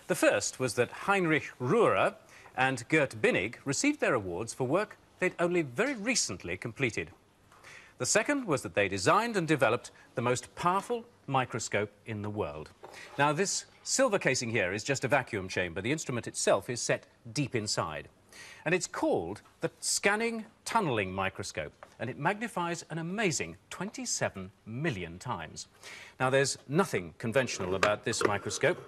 The first was that Heinrich Röhrer and Gert Binnig received their awards for work they'd only very recently completed. The second was that they designed and developed the most powerful microscope in the world. Now, this silver casing here is just a vacuum chamber. The instrument itself is set deep inside. And it's called the Scanning Tunneling Microscope, and it magnifies an amazing 27 million times. Now, there's nothing conventional about this microscope.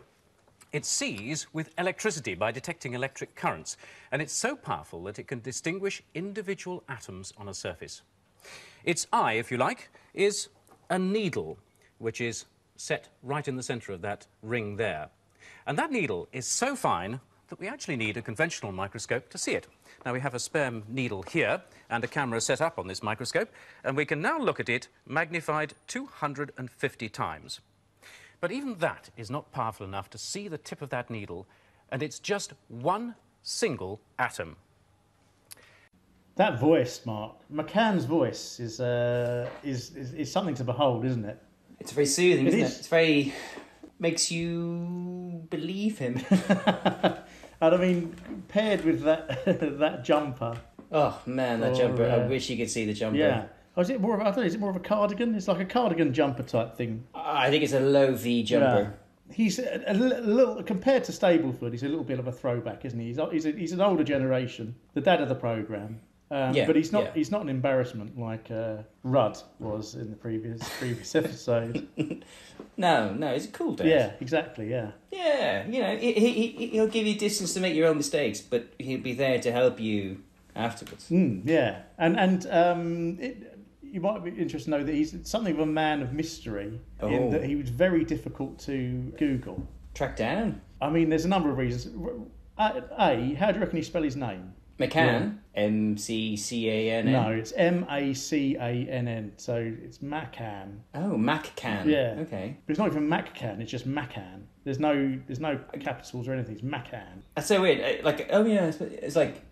It sees with electricity by detecting electric currents, and it's so powerful that it can distinguish individual atoms on a surface. Its eye, if you like, is a needle, which is set right in the centre of that ring there. And that needle is so fine that we actually need a conventional microscope to see it. Now, we have a spare needle here and a camera set up on this microscope, and we can now look at it magnified 250 times. But even that is not powerful enough to see the tip of that needle, and it's just one single atom. That voice, Mark, McCann's voice is something to behold, isn't it? It's very soothing, isn't it? It's very... makes you believe him. And I mean, paired with that jumper. Oh man, that jumper! I wish you could see the jumper. Yeah. Oh, is it more of a cardigan? It's like a cardigan jumper type thing. I think it's a low V jumper. Yeah. He's a little compared to Stableford. He's a little bit of a throwback, isn't he? He's an older generation, the dad of the programme. But he's not. He's not an embarrassment like Rudd was in the previous episode. No, he's a cool dad. Yeah, exactly. Yeah. Yeah, he'll give you distance to make your own mistakes, but he'll be there to help you afterwards. Yeah, and you might be interested to know that he's something of a man of mystery in that he was very difficult to Google. Track down. I mean, there's a number of reasons. A, how do you reckon he spell his name? McCann? McCann? No, it's Macann. So it's Macan. Oh, McCann. Yeah. Okay. But it's not even Macan. It's just Macan. There's no capitals or anything. It's Macan. That's so weird. Like, oh yeah, it's like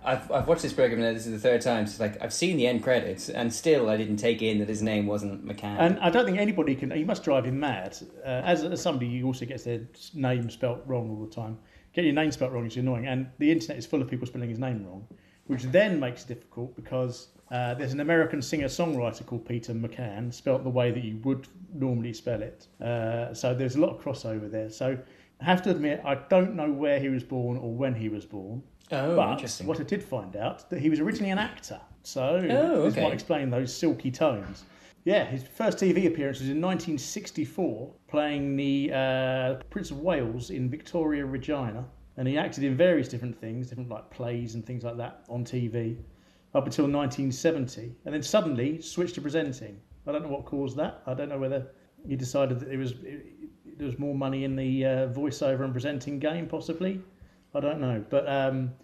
I've watched this program now. This is the third time. So it's like I've seen the end credits, and still I didn't take in that his name wasn't McCann. And I don't think anybody can. He must drive him mad. As somebody who also gets their name spelt wrong all the time. Get your name spelt wrong is annoying, and the internet is full of people spelling his name wrong, which then makes it difficult because there's an American singer-songwriter called Peter McCann, spelt the way that you would normally spell it. So there's a lot of crossover there. So I have to admit, I don't know where he was born or when he was born. Oh, but interesting. What I did find out, that he was originally an actor. So this might explain those silky tones. Yeah, his first TV appearance was in 1964, playing the Prince of Wales in Victoria Regina. And he acted in various different things, different like plays and things like that on TV, up until 1970. And then suddenly switched to presenting. I don't know what caused that. I don't know whether he decided that there was more money in the voiceover and presenting game, possibly. I don't know. But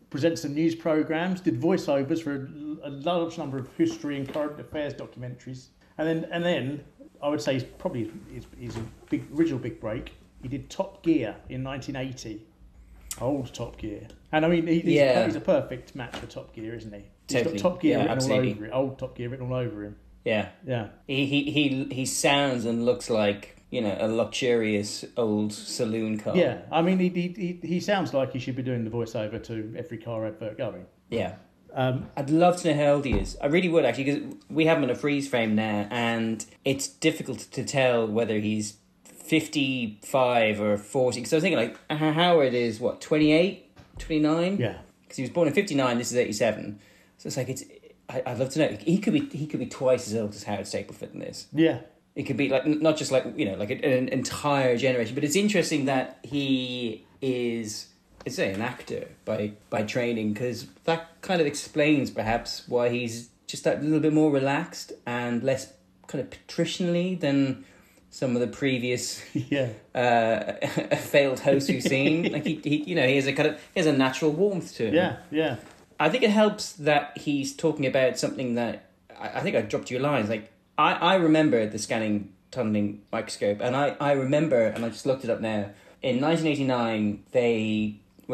presented some news programmes, did voiceovers for a large number of history and current affairs documentaries. And then I would say probably his original big break. He did Top Gear in 1980, old Top Gear, and I mean he's a perfect match for Top Gear, isn't he? He's got Top Gear written all over it, old Top Gear written all over him. Yeah. He sounds and looks like a luxurious old saloon car. Yeah, I mean he sounds like he should be doing the voiceover to every car advert going. Yeah. I'd love to know how old he is. I really would, actually, because we have him in a freeze frame now, and it's difficult to tell whether he's 55 or 40. Because I was thinking, like, Howard is, 28, 29? Yeah. Because he was born in 59, this is 87. So it's like, I'd love to know. He could be twice as old as Howard Stapleford in this. Yeah. It could be, like, not just, like, like an entire generation. But it's interesting that he is... I'd say an actor by training, because that kind of explains perhaps why he's just that little bit more relaxed and less kind of patricianly than some of the previous failed hosts we've seen. Like he has a natural warmth to him. Yeah. I think it helps that he's talking about something that I think I dropped you a line. Like I remember the scanning tunneling microscope, and I remember, and I just looked it up now. In 1989,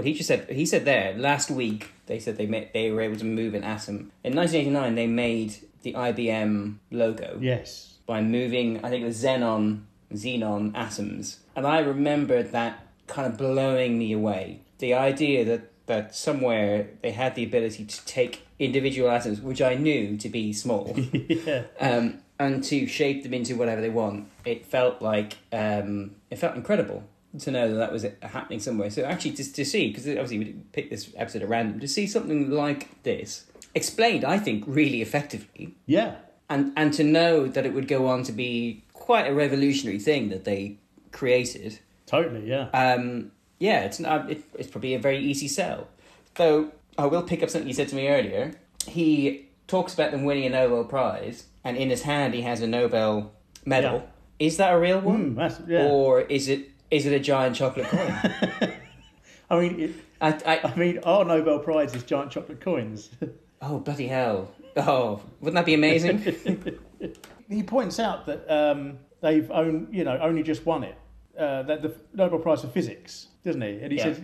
he said there last week they said they were able to move an atom. In 1989, they made the IBM logo. Yes. By moving, I think it was xenon atoms, and I remember that kind of blowing me away. The idea that somewhere they had the ability to take individual atoms, which I knew to be small, and to shape them into whatever they want. It felt incredible to know that was happening somewhere. So actually to see, because obviously we picked this episode at random, to see something like this explained, I think, really effectively. Yeah. And to know that it would go on to be quite a revolutionary thing that they created. Totally, yeah. It's probably a very easy sell. Though I will pick up something you said to me earlier. He talks about them winning a Nobel Prize, and in his hand he has a Nobel medal. Yeah. Is that a real one? Or is it a giant chocolate coin? I mean, our Nobel Prize is giant chocolate coins. Oh, bloody hell. Oh, wouldn't that be amazing? He points out that they've only just won it. That the Nobel Prize for Physics, doesn't he? And he says,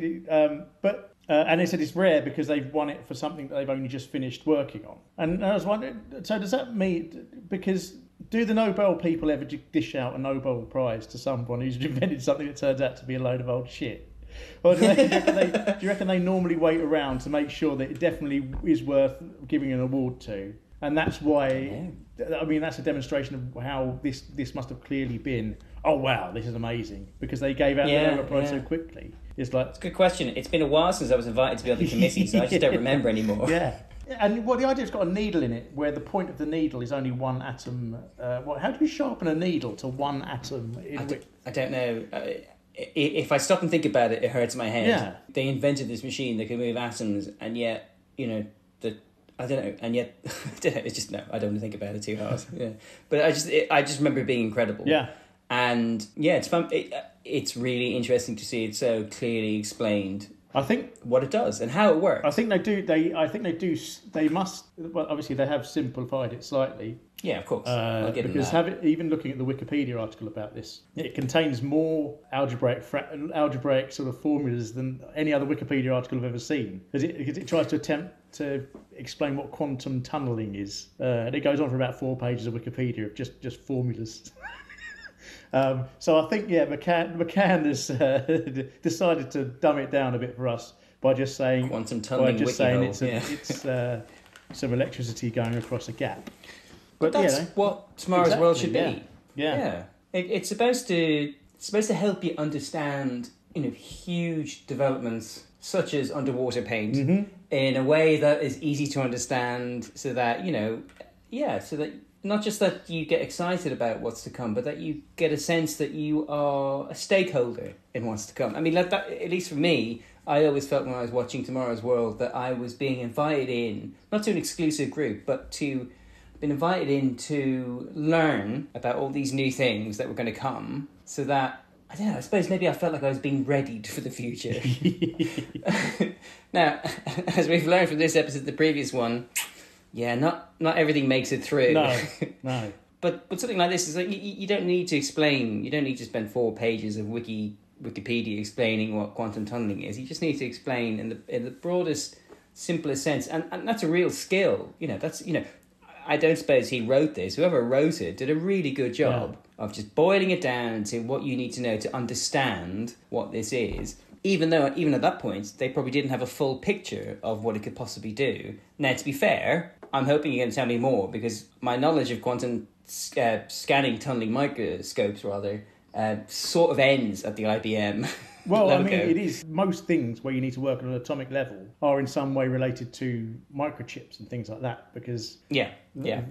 and he said it's rare because they've won it for something that they've only just finished working on. And I was wondering, so does that mean, because do the Nobel people ever dish out a Nobel Prize to someone who's invented something that turns out to be a load of old shit? Or do you reckon they normally wait around to make sure that it definitely is worth giving an award to? And that's why, that's a demonstration of how this must have clearly been, oh wow, this is amazing, because they gave out the Nobel Prize so quickly. It's a good question. It's been a while since I was invited to be on the committee, so I just don't remember anymore. Yeah. And the idea it's got a needle in it, where the point of the needle is only one atom. How do you sharpen a needle to one atom? I don't know. If I stop and think about it, it hurts my head. Yeah. They invented this machine that could move atoms, and yet, I don't know, and yet, it's just, no, I don't want to think about it too hard. Yeah. But I just remember it being incredible. Yeah. And, yeah, it's fun. It's really interesting to see it so clearly explained I think what it does and how it works. I think they do. They must. Well, obviously they have simplified it slightly. Yeah, of course. I'll give Because them that. even looking at the Wikipedia article about this, it contains more algebraic sort of formulas than any other Wikipedia article I've ever seen. Because it tries to attempt to explain what quantum tunneling is, and it goes on for about 4 pages of Wikipedia of just formulas. So I think McCann has decided to dumb it down a bit for us by just saying quantum tunneling. It's some electricity going across a gap. But that's what tomorrow's world should be. Yeah. It's supposed to help you understand, huge developments such as underwater paint in a way that is easy to understand, so that so that not just that you get excited about what's to come, but that you get a sense that you are a stakeholder in what's to come. I mean, that, at least for me, I always felt when I was watching Tomorrow's World that I was being invited in, not to an exclusive group, but been invited in to learn about all these new things that were going to come, so that, I don't know, I suppose maybe I felt like I was being readied for the future. Now, as we've learned from this episode, the previous one, not everything makes it through. No. But something like this is like, you don't need to explain, you don't need to spend 4 pages of Wikipedia explaining what quantum tunneling is. You just need to explain in the broadest, simplest sense, and that's a real skill. I don't suppose he wrote this. Whoever wrote it did a really good job of just boiling it down to what you need to know to understand what this is, even at that point, they probably didn't have a full picture of what it could possibly do. Now, to be fair, I'm hoping you're going to tell me more, because my knowledge of quantum scanning tunneling microscopes, sort of ends at the IBM Well, logo. I mean, it is. Most things where you need to work on an atomic level are in some way related to microchips and things like that, because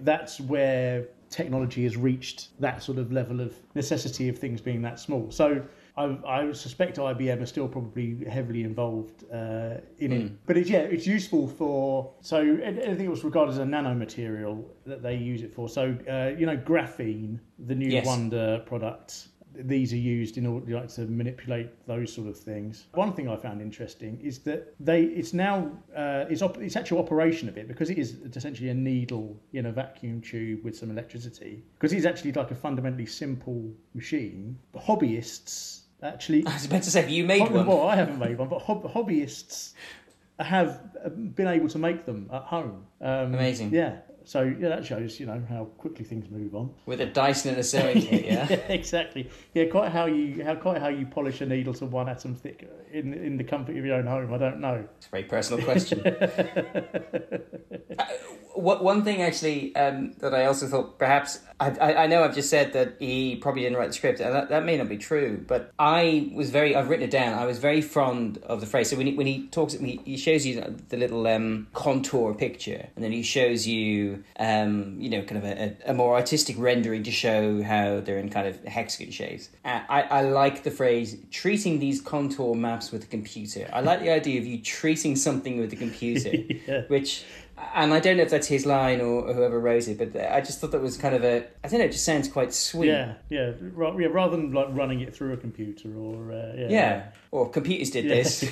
that's where technology has reached that sort of level of necessity of things being that small. So I suspect IBM are still probably heavily involved in it. But it's useful for, so anything that's regarded as a nanomaterial that they use it for. So, graphene, the new Wonder product, these are used in order to manipulate those sort of things. One thing I found interesting is that its actual operation of it, because it is essentially a needle in a vacuum tube with some electricity, because it's actually like a fundamentally simple machine. Hobbyists actually... I was about to say, you made one. Well, I haven't made one, but hobbyists have been able to make them at home. Amazing. Yeah. So that shows, how quickly things move on. With a Dyson and a sewing kit, yeah. Exactly. Yeah, quite how you polish a needle to 1 atom thick in the comfort of your own home. I don't know. It's a very personal question. One thing actually that I also thought perhaps I know I've just said that he probably didn't write the script, and that may not be true, but I've written it down. I was very fond of the phrase. So when he talks, he shows you the little contour picture, and then he shows you kind of a more artistic rendering to show how they're in kind of hexagon shapes. I like the phrase treating these contour maps with a computer. I like the idea of you treating something with a computer, which. And I don't know if that's his line or whoever wrote it, but I just thought that was kind of it just sounds quite sweet. Yeah. Rather than like running it through a computer or... Or computers did this.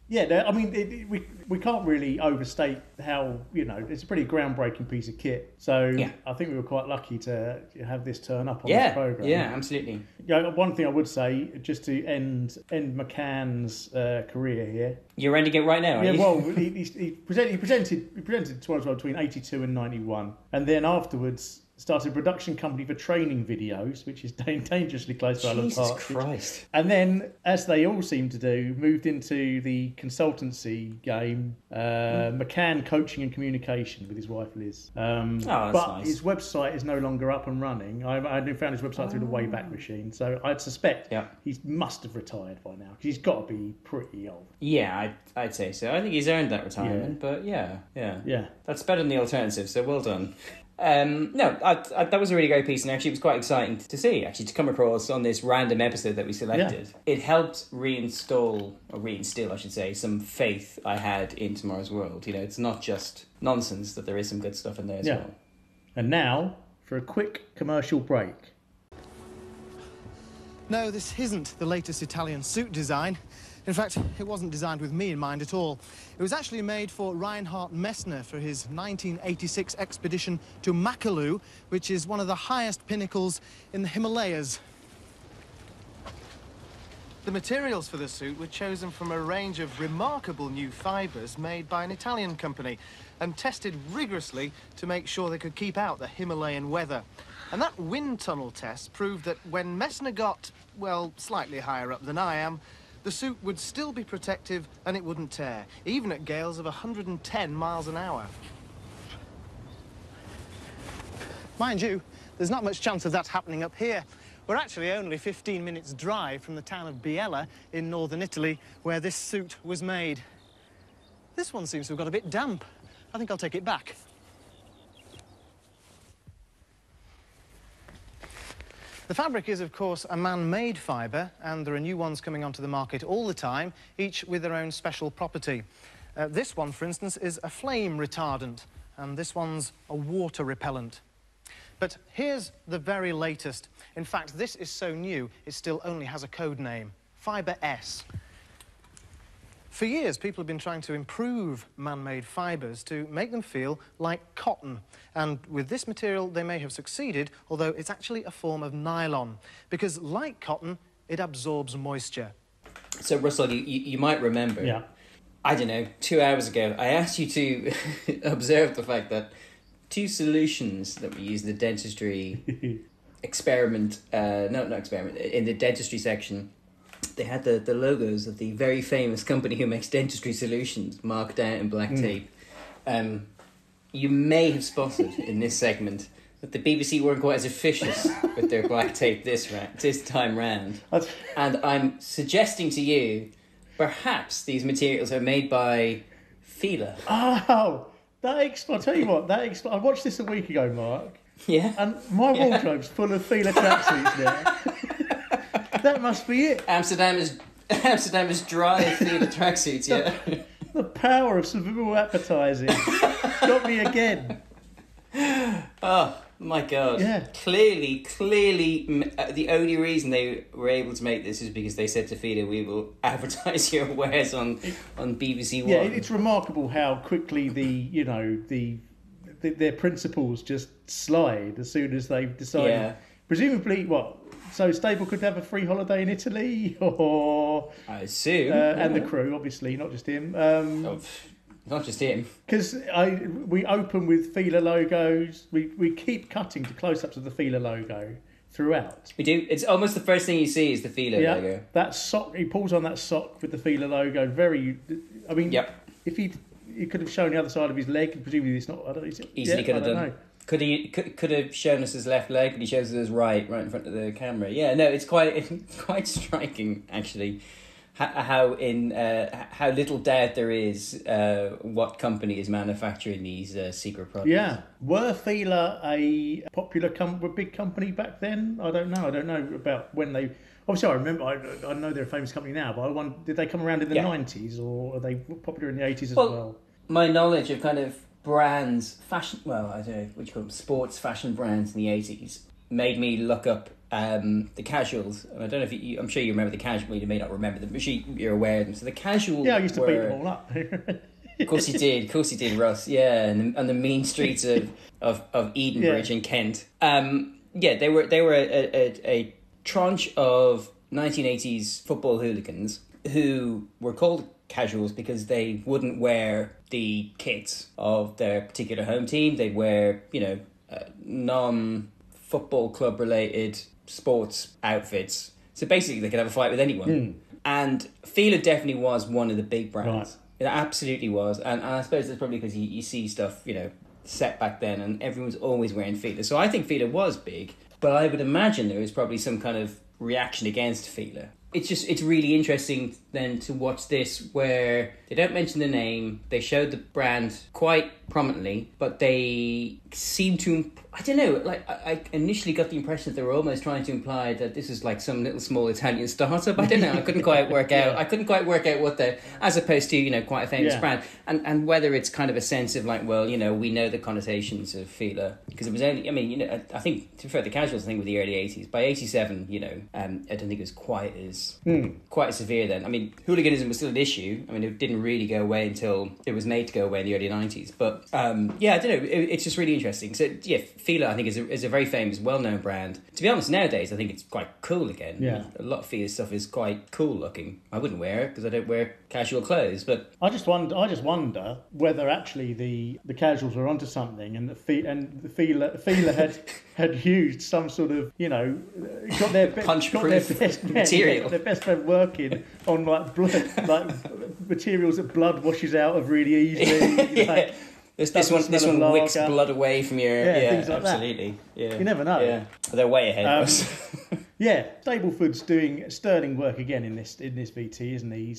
No, I mean, we can't really overstate how, it's a pretty groundbreaking piece of kit. So I think we were quite lucky to have this turn up on this programme. Yeah, absolutely. One thing I would say, just to end McCann's career here. You're ending it right now, are you? Well, he presented Tomorrow's World between 82 and 91, and then afterwards started a production company for training videos, which is dangerously close to Alan Partridge. Jesus Christ. And then, as they all seem to do, moved into the consultancy game, McCann Coaching and Communication with his wife Liz. But nice. His website is no longer up and running. I found his website through the Wayback Machine, so I'd suspect he must have retired by now, because he's got to be pretty old. Yeah, I'd say so. I think he's earned that retirement, but yeah. That's better than the alternative, so well done. That was a really great piece, and actually it was quite exciting to see, to come across on this random episode that we selected. It helped reinstill, I should say, some faith I had in Tomorrow's World. It's not just nonsense, that there is some good stuff in there as well. And now, for a quick commercial break. No, this isn't the latest Italian suit design. In fact, it wasn't designed with me in mind at all. It was actually made for Reinhard Messner for his 1986 expedition to Makalu, which is one of the highest pinnacles in the Himalayas. The materials for the suit were chosen from a range of remarkable new fibres made by an Italian company and tested rigorously to make sure they could keep out the Himalayan weather. And that wind tunnel test proved that when Messner got, well, slightly higher up than I am, the suit would still be protective and it wouldn't tear, even at gales of 110 miles an hour. Mind you, there's not much chance of that happening up here. We're actually only 15 minutes drive from the town of Biella in northern Italy, where this suit was made. This one seems to have got a bit damp. I think I'll take it back. The fabric is, of course, a man-made fibre, and there are new ones coming onto the market all the time, each with their own special property. This one, for instance, is a flame retardant, and this one's a water repellent. But here's the very latest. In fact, this is so new, it still only has a code name, Fibre S. For years, people have been trying to improve man-made fibres to make them feel like cotton. And with this material, they may have succeeded, although it's actually a form of nylon. Because like cotton, it absorbs moisture. So, Russell, you might remember, I don't know, 2 hours ago, I asked you to observe the fact that two solutions that we use in the dentistry experiment, not experiment, in the dentistry section, they had the logos of the very famous company who makes dentistry solutions marked out in black tape. You may have spotted in this segment that the BBC weren't quite as officious with their black tape this time round. And I'm suggesting to you, perhaps these materials are made by Fila. Oh, I'll tell you what, I watched this a week ago, Mark. Yeah? And my wardrobe's full of Fila tracksuits now. That must be it. Amsterdam is dry Fila tracksuits, yeah. The power of subliminal advertising got me again. Oh, my God. Yeah. Clearly, the only reason they were able to make this is because they said to Fila, we will advertise your wares on BBC One. Yeah, it's remarkable how quickly their principles just slide as soon as they've decided. Yeah. Presumably, what? So Stable could have a free holiday in Italy, or I assume, and the crew, obviously, not just him. Not just him. Because we open with Fila logos. We keep cutting to close-ups of the Fila logo throughout. We do. It's almost the first thing you see is the Fila logo. That sock. He pulls on that sock with the Fila logo. If he could have shown the other side of his leg, presumably it's not. Easily could have done. Could have shown us his left leg, but he shows us his right in front of the camera. Yeah, no, it's quite striking actually, how little doubt there is what company is manufacturing these secret products. Yeah, were Fila a popular big company back then? I don't know about when they. Obviously, I remember. I know they're a famous company now, but I wonder, did they come around in the 90s, or are they popular in the 80s as well? My knowledge of kind of brands, fashion, well, I don't know what you call them, sports fashion brands in the 80s, made me look up the casuals. I don't know if I'm sure you remember the casual. You may not remember them, but you're aware of them. So the casuals. Yeah, I used to beat them all up. Of course you did, Russ. Yeah, and on the mean streets of Edenbridge in Kent. They were a tranche of 1980s football hooligans who were called casuals because they wouldn't wear the kits of their particular home team. They'd wear, non-football club related sports outfits. So basically they could have a fight with anyone. And Fila definitely was one of the big brands. Right. It absolutely was. And I suppose that's probably because you see stuff, set back then and everyone's always wearing Fila. So I think Fila was big, but I would imagine there was probably some kind of reaction against Fila. It's really interesting then to watch this where they don't mention the name, they showed the brand quite prominently, but they seem to, I don't know, like I initially got the impression that they were almost trying to imply that this is like some little small Italian startup. I don't know, I couldn't quite work out. I couldn't quite work out what as opposed to, quite a famous brand. And whether it's kind of a sense of like, well, we know the connotations of Fila. Because it was only, I think, to be fair, the casuals thing with the early 80s. By 87, I don't think it was quite as severe then. I mean, hooliganism was still an issue. I mean, it didn't really go away until it was made to go away in the early 90s. But yeah, I don't know. It's just really interesting. So yeah, Fila, I think, is a very famous, well-known brand. To be honest, nowadays I think it's quite cool again. Yeah, a lot of Fila stuff is quite cool looking. I wouldn't wear it because I don't wear casual clothes, but I just wonder whether actually the casuals were onto something, and the Fila had used some sort of, you know, got their best material, their best friend working on like blood, like materials that blood washes out of really easily. Yeah. Like, this one wicks blood away from your things like absolutely. That. Yeah, you never know. Yeah, they're way ahead of us. Yeah, Staplefood's doing sterling work again in this VT, isn't he?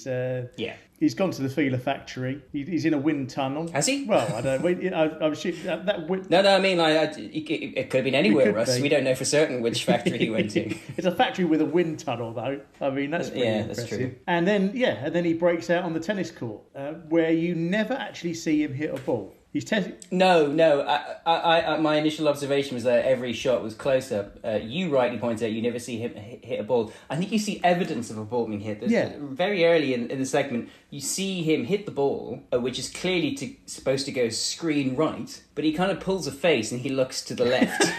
He's gone to the Fila factory. He's in a wind tunnel. Has he? Well, I don't know. I was that wind. No. I mean, it could have been anywhere, Russ. We don't know for certain which factory he went to. It's a factory with a wind tunnel, though. I mean, that's pretty impressive. That's true. And then he breaks out on the tennis court, where you never actually see him hit a ball. He's No. I my initial observation was that every shot was close up. You rightly pointed out you never see him hit a ball. I think you see evidence of a ball being hit. Very early in the segment, you see him hit the ball, which is clearly supposed to go screen right, but he kind of pulls a face and he looks to the left.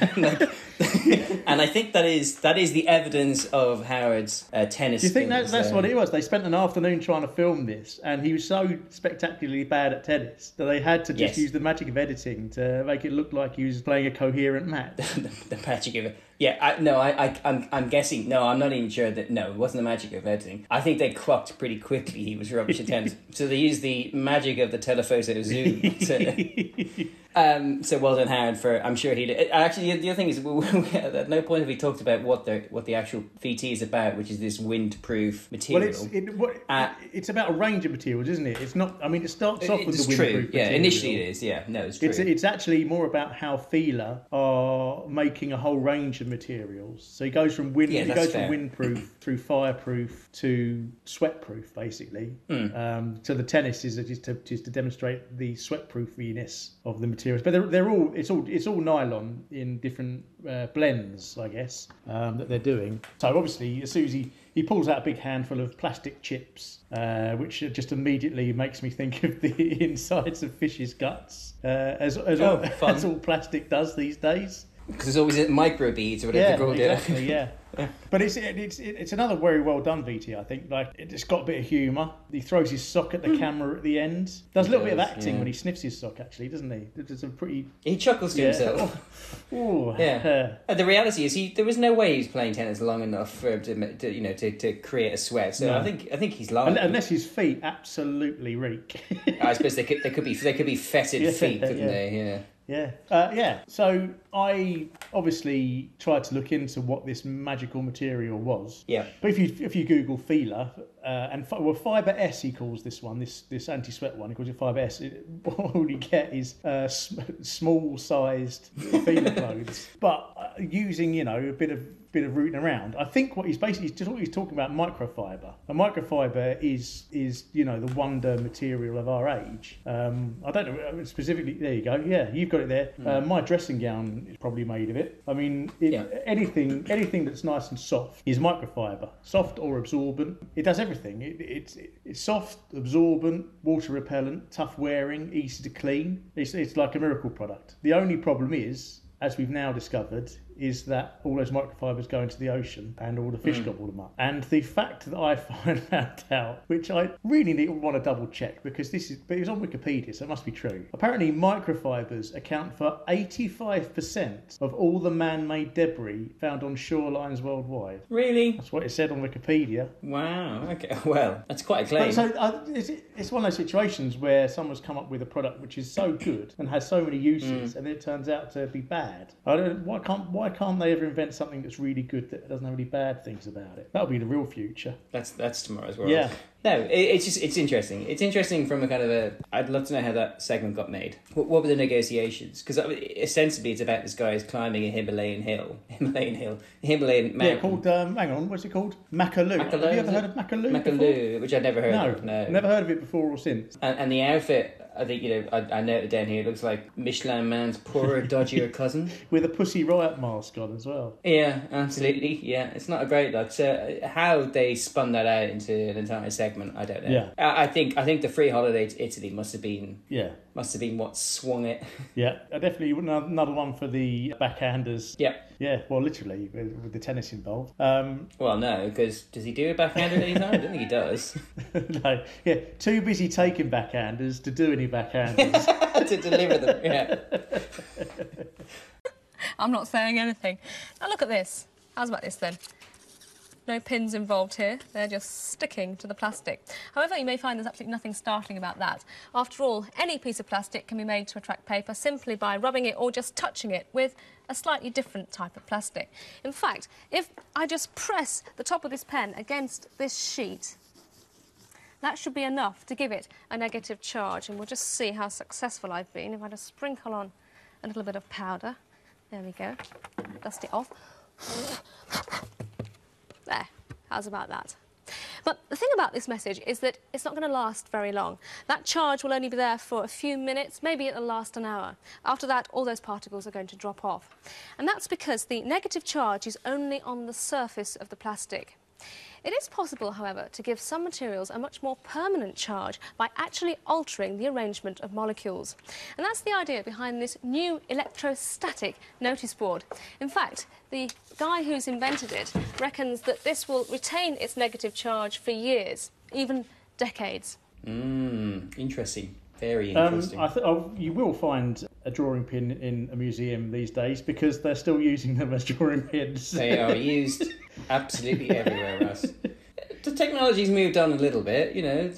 And I think that is the evidence of Howard's tennis. Do you think that's what it was? They spent an afternoon trying to film this, and he was so spectacularly bad at tennis that they had to just use the magic of editing to make it look like he was playing a coherent match. The magic of it. Yeah, I'm guessing. No, I'm not even sure that. No, it wasn't the magic of editing. I think they clocked pretty quickly he was rubbish at tennis. So they used the magic of the telephoto zoom. So well done, Howard. I'm sure he did. Actually, the other thing is, at no point have we talked about what the actual VT is about, which is this windproof material. Well, it's about a range of materials, isn't it? It's not. I mean, it starts off with the windproof material. Yeah, initially it is. Yeah, no, it's true. It's actually more about how Fila are making a whole range of materials. So he goes from windproof through fireproof to sweatproof, basically. So the tennis is just to demonstrate the sweatproofiness of the materials, but it's all nylon in different blends, I guess, that they're doing. So obviously, as soon as he pulls out a big handful of plastic chips, which just immediately makes me think of the insides of fish's guts, as all plastic does these days. Because there's always microbeads or whatever they're called. Exactly, yeah. But it's another very well done VT, I think. Like, it's got a bit of humour. He throws his sock at the camera at the end. Does a little bit of acting when he sniffs his sock, actually, doesn't he? It's a pretty. He chuckles to himself. Ooh. Yeah. The reality is, there was no way he was playing tennis long enough for him to create a sweat. So no. I think he's lying. Unless his feet absolutely reek. I suppose they could be fetid feet, couldn't they? Yeah. So I obviously tried to look into what this magical material was. Yeah. But if you Google Fila and Fibre S, he calls this one, this anti-sweat one. He calls it Fibre S. All you get is small-sized Fila clothes, but using a bit of rooting around. I think what he's talking about microfiber. A microfiber is the wonder material of our age. I don't know specifically. There you go. Yeah, you've got it there. My dressing gown is probably made of it. I mean, anything that's nice and soft is microfiber. Soft or absorbent. It does everything. It's soft, absorbent, water repellent, tough wearing, easy to clean. It's like a miracle product. The only problem is, as we've now discovered, is that all those microfibers go into the ocean and all the fish gobble them up. And the fact that I found out, which I really want to double check because it was on Wikipedia, so it must be true. Apparently microfibers account for 85% of all the man-made debris found on shorelines worldwide. Really? That's what it said on Wikipedia. Wow, okay. Well, that's quite a claim. So it's one of those situations where someone's come up with a product which is so good and has so many uses and it turns out to be bad. Why can't they ever invent something that's really good that doesn't have any bad things about it? That'll be the real future. That's tomorrow's world. Yeah. No, it's interesting. It's interesting from a kind of I'd love to know how that segment got made. What were the negotiations? Because ostensibly it's about this guy who's climbing a Himalayan mountain. Yeah, called, hang on, what's it called? Makalu. Have you ever heard of Makalu? Makalu, which I'd never heard of. No, never heard of it before or since. And the outfit, I think, I noted down here, it looks like Michelin Man's poorer, dodgier cousin. With a Pussy Riot mask on as well. Yeah, absolutely. Yeah, it's not a great look. So how they spun that out into an entire segment, I don't know. Yeah. I think the free holiday to Italy must have been what swung it. Yeah, definitely another one for the backhanders. Yeah. Yeah, well, literally, with the tennis involved. Well, no, because does he do a backhander at any time? I don't think he does. No, yeah, too busy taking backhanders to do any backhanders. To deliver them, yeah. I'm not saying anything. Now look at this. How's about this then? No pins involved here. They're just sticking to the plastic. However, you may find there's absolutely nothing startling about that. After all, any piece of plastic can be made to attract paper simply by rubbing it or just touching it with a slightly different type of plastic. In fact, if I just press the top of this pen against this sheet, that should be enough to give it a negative charge. And we'll just see how successful I've been if I just sprinkle on a little bit of powder. There we go. Dust it off. There, how's about that? But the thing about this message is that it's not going to last very long. That charge will only be there for a few minutes, maybe it'll last an hour. After that, all those particles are going to drop off. And that's because the negative charge is only on the surface of the plastic. It is possible, however, to give some materials a much more permanent charge by actually altering the arrangement of molecules. And that's the idea behind this new electrostatic notice board. In fact, the guy who's invented it reckons that this will retain its negative charge for years, even decades. Interesting. Very interesting. You will find a drawing pin in a museum these days because they're still using them as drawing pins. They are used absolutely everywhere, Russ. The technology's moved on a little bit,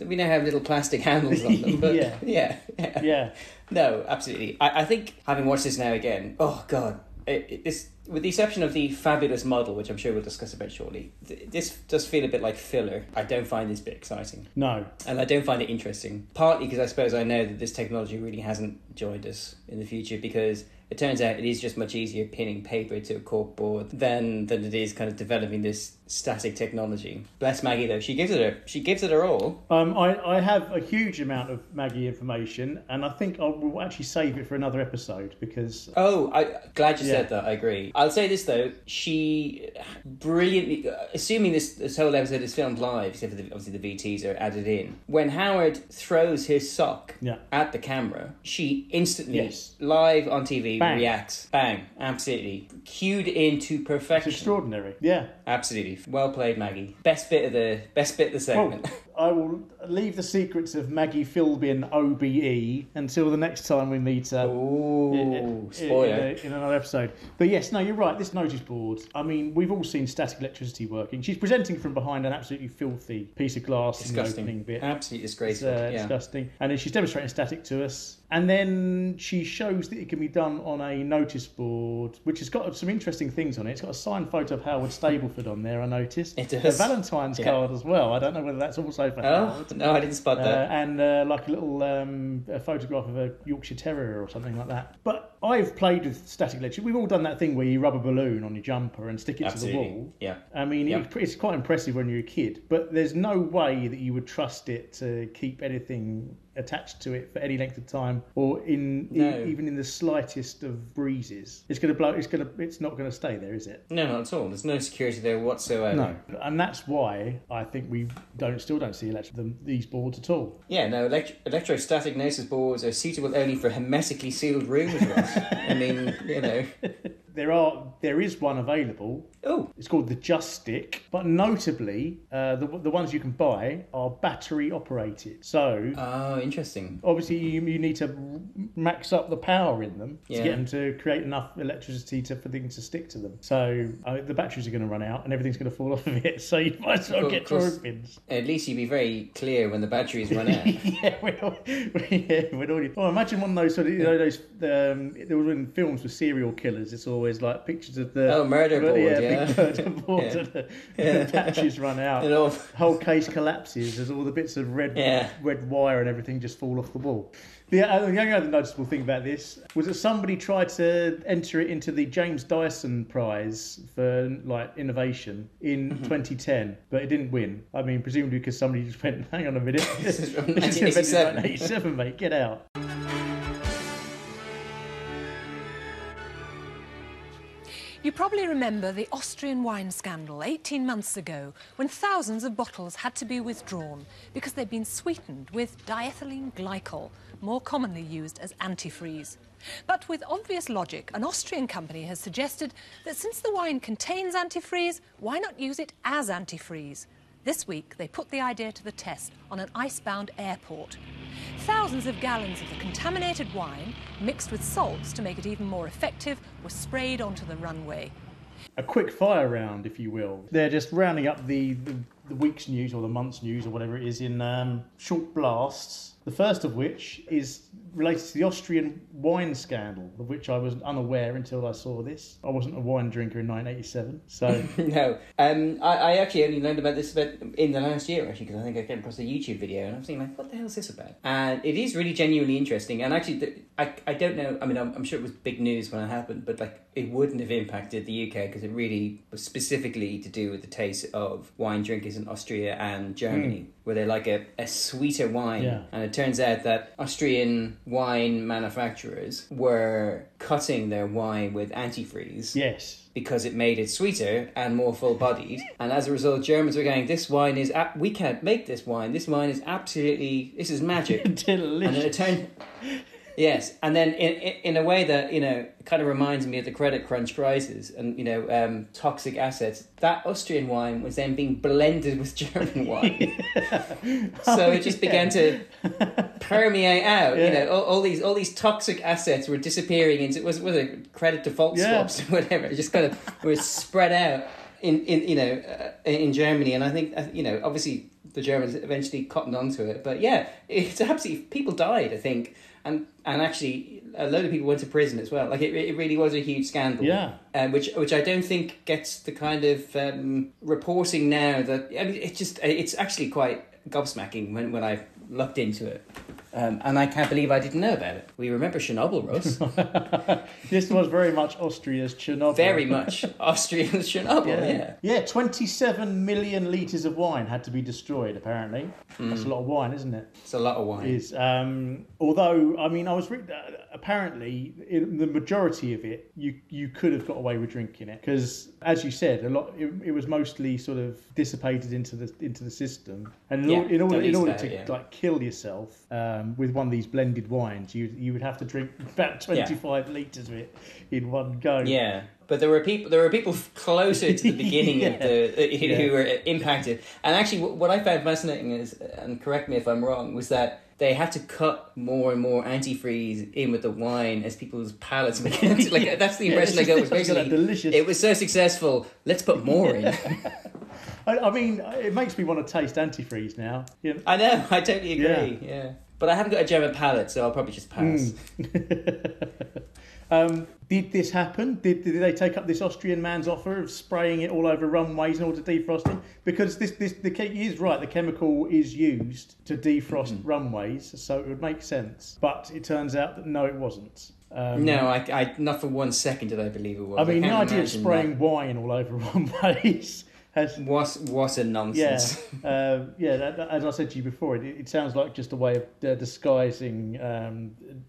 we now have little plastic handles on them, but yeah. No, absolutely. I think, having watched this now again, oh God, this, with the exception of the fabulous model, which I'm sure we'll discuss a bit shortly, this does feel a bit like filler. I don't find this bit exciting. No. And I don't find it interesting. Partly because I suppose I know that this technology really hasn't joined us in the future, because it turns out it is just much easier pinning paper to a cork board than it is kind of developing this static technology. Bless Maggie though, she gives it her all. I have a huge amount of Maggie information, and I think I will actually save it for another episode because. Oh, I'm glad you said that. I agree. I'll say this though, she brilliantly, assuming this whole episode is filmed live, except for obviously the VTs are added in. When Howard throws his sock at the camera, she instantly live on TV reacts. Bang, absolutely cued into perfection. It's extraordinary. Yeah, absolutely. Well played, Maggie. Best bit of the segment. Well, I will leave the secrets of Maggie Philbin OBE until the next time we meet her. Ooh, spoiler. In another episode. But yes, no, you're right. This notice board, I mean, we've all seen static electricity working. She's presenting from behind an absolutely filthy piece of glass. Disgusting. In the opening bit. Absolutely disgraceful. Disgusting. And then she's demonstrating static to us. And then she shows that it can be done on a notice board, which has got some interesting things on it. It's got a signed photo of Howard Stableford on there, I noticed. It does. A Valentine's card as well. I don't know whether that's also for Howard. No, I didn't spot that. And like a little a photograph of a Yorkshire Terrier or something like that. But I've played with static electricity. We've all done that thing where you rub a balloon on your jumper and stick it to the wall. Yeah. I mean, it's quite impressive when you're a kid, but there's no way that you would trust it to keep anything attached to it for any length of time, or even in the slightest of breezes. It's going to blow. It's not going to stay there, is it? No, not at all. There's no security there whatsoever. No, and that's why I think we still don't see these boards at all. Yeah, no. Electrostatic notice boards are suitable only for hermetically sealed rooms, Ross. I mean, There is one available. Oh, it's called the Just Stick, but notably, the ones you can buy are battery operated. So, interesting. Obviously, you need to max up the power in them to get them to create enough electricity for things to stick to them. So the batteries are going to run out and everything's going to fall off of it. So you might as well get drawing pins. At least you'd be very clear when the batteries run out. Imagine one of those sort of there was in films with serial killers. It's always boys, like pictures of the murder board, big murder board, and the patches run out. The whole case collapses as all the bits of red wire and everything just fall off the wall. The only other noticeable thing about this was that somebody tried to enter it into the James Dyson Prize for innovation in 2010, but it didn't win. I mean, presumably because somebody just went, "Hang on a minute, this is from 1987. 1987, mate, get out." You probably remember the Austrian wine scandal 18 months ago, when thousands of bottles had to be withdrawn because they'd been sweetened with diethylene glycol, more commonly used as antifreeze. But with obvious logic, an Austrian company has suggested that since the wine contains antifreeze, why not use it as antifreeze? This week, they put the idea to the test on an icebound airport. Thousands of gallons of the contaminated wine, mixed with salts to make it even more effective, were sprayed onto the runway. A quick fire round, if you will. They're just rounding up the week's news or the month's news or whatever it is in short blasts. The first of which is related to the Austrian wine scandal, of which I was unaware until I saw this. I wasn't a wine drinker in 1987, so... No. I actually only learned about this in the last year, actually, because I think I came across a YouTube video and I was thinking, what the hell is this about? And it is really genuinely interesting. And actually, I don't know, I mean, I'm sure it was big news when it happened, but it wouldn't have impacted the UK because it really was specifically to do with the taste of wine drinkers in Austria and Germany, where they like a sweeter wine. Yeah. And it turns out that Austrian wine manufacturers were cutting their wine with antifreeze. Yes. Because it made it sweeter and more full-bodied. And as a result, Germans were going, this wine is... we can't make this wine. This wine is absolutely... This is magic. Delicious. And then it turned... Yes, and then in a way that, kind of reminds me of the credit crunch crisis and, toxic assets, that Austrian wine was then being blended with German wine. So it just began to permeate out, all these toxic assets were disappearing into, was it credit default swaps or whatever, it just kind of were spread out in Germany, and I think, obviously the Germans eventually cottoned onto it, but it's absolutely, people died, I think, and actually a load of people went to prison as well. Like it really was a huge scandal. Yeah. Which I don't think gets the kind of reporting now that, I mean, it's actually quite gobsmacking when I looked into it. And I can't believe I didn't know about it. We remember Chernobyl, Russ. This was very much Austria's Chernobyl. Very much Austria's Chernobyl, Yeah, 27 million litres of wine had to be destroyed, apparently. That's a lot of wine, isn't it? It's a lot of wine. It is. Although, I mean, I was apparently, the majority of it, you could have got away with drinking it. Because, as you said, it was mostly sort of dissipated into the system. And in order to kill yourself... with one of these blended wines, you would have to drink about 25 litres of it in one go. Yeah, but there were people closer to the beginning of who were impacted. And actually, what I found fascinating is, and correct me if I'm wrong, was that they had to cut more and more antifreeze in with the wine as people's palates began to that's the impression I got. Was basically delicious. It was so successful. Let's put more in. I mean, it makes me want to taste antifreeze now. I know. I totally agree. Yeah. But I haven't got a German palate, so I'll probably just pass. Did this happen? Did they take up this Austrian man's offer of spraying it all over runways in order to defrost it? Because he is right, the chemical is used to defrost runways, so it would make sense. But it turns out that no, it wasn't. No, I not for 1 second did I believe it was. I mean, the idea of spraying wine all over runways... What a nonsense. As I said to you before, it sounds like just a way of disguising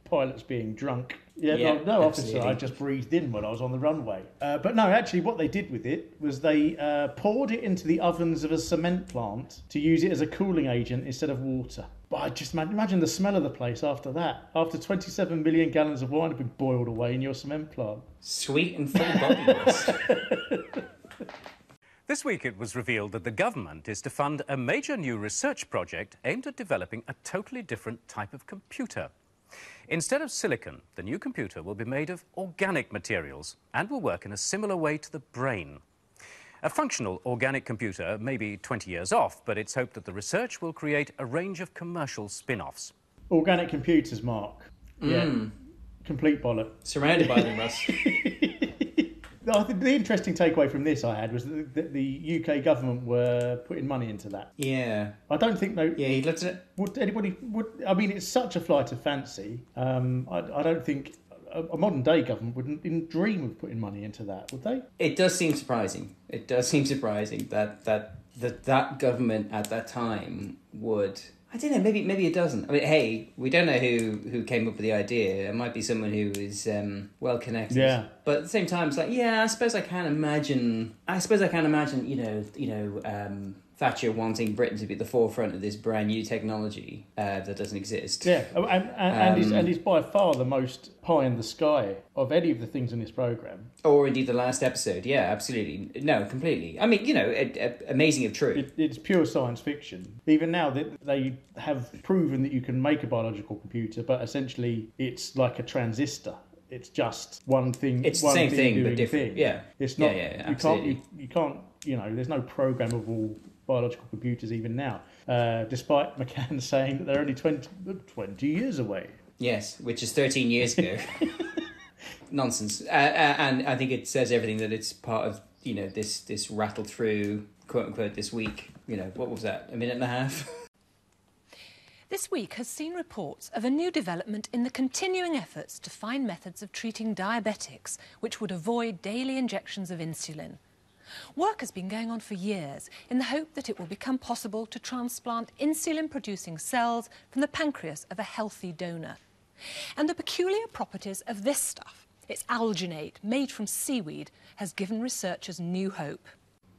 pilots being drunk. No, officer, I just breathed in when I was on the runway. But no, actually what they did with it was they poured it into the ovens of a cement plant to use it as a cooling agent instead of water. But I just imagine the smell of the place after that. After 27 million gallons of wine have been boiled away in your cement plant. Sweet and full body. This week it was revealed that the government is to fund a major new research project aimed at developing a totally different type of computer. Instead of silicon, the new computer will be made of organic materials and will work in a similar way to the brain. A functional organic computer may be 20 years off, but it's hoped that the research will create a range of commercial spin-offs. Organic computers, Mark. Yeah. Complete bollock. Surrounded by them, Russ. I think the interesting takeaway from this I had was that the UK government were putting money into that. Yeah. I don't think they... Yeah, he looked at it. Would anybody... I mean, it's such a flight of fancy. I don't think a modern day government wouldn't even dream of putting money into that, would they? It does seem surprising. It does seem surprising that government at that time would... I don't know, maybe it doesn't. I mean, hey, we don't know who came up with the idea. It might be someone who is well connected. Yeah. But at the same time, it's like, yeah, I suppose I can imagine, Thatcher wanting Britain to be at the forefront of this brand new technology that doesn't exist. Yeah, and he's by far the most pie in the sky of any of the things in this programme. Or indeed the last episode, yeah, absolutely. No, completely. I mean, amazing if true. It's pure science fiction. Even now, they have proven that you can make a biological computer, but essentially it's like a transistor. It's just one thing. It's the same thing, but different. Thing. Yeah. It's not. Yeah, absolutely. You can't. There's no programmable biological computers even now, despite McCann saying that they're only 20 years away. Yes, which is 13 years ago. Nonsense. And I think it says everything that it's part of, this rattle through, quote unquote, this week. What was that, a minute and a half? This week has seen reports of a new development in the continuing efforts to find methods of treating diabetics which would avoid daily injections of insulin. Work has been going on for years in the hope that it will become possible to transplant insulin-producing cells from the pancreas of a healthy donor. And the peculiar properties of this stuff, its alginate made from seaweed, has given researchers new hope.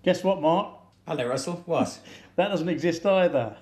Guess what, Mark? Hello, Russell. What? That doesn't exist either.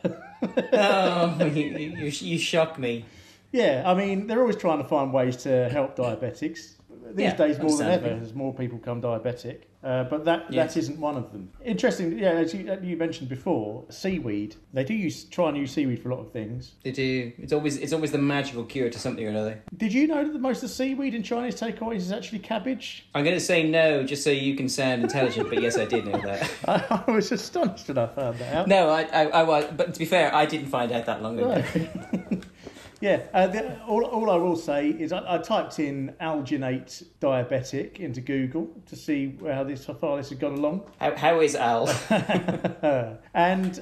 Oh, you shock me. Yeah, I mean, they're always trying to find ways to help diabetics. These days, more than ever, as more people become diabetic. But that isn't one of them. Interesting, yeah, as you mentioned before, seaweed. They do try and use seaweed for a lot of things. They do. It's always the magical cure to something or another. Did you know that most of the seaweed in Chinese takeaways is actually cabbage? I'm going to say no, just so you can sound intelligent, but yes, I did know that. I was astonished when I found that out. No, I was, but to be fair, I didn't find out that long ago. Yeah, all I will say is I typed in alginate diabetic into Google to see how far this has gone along. How is Al? And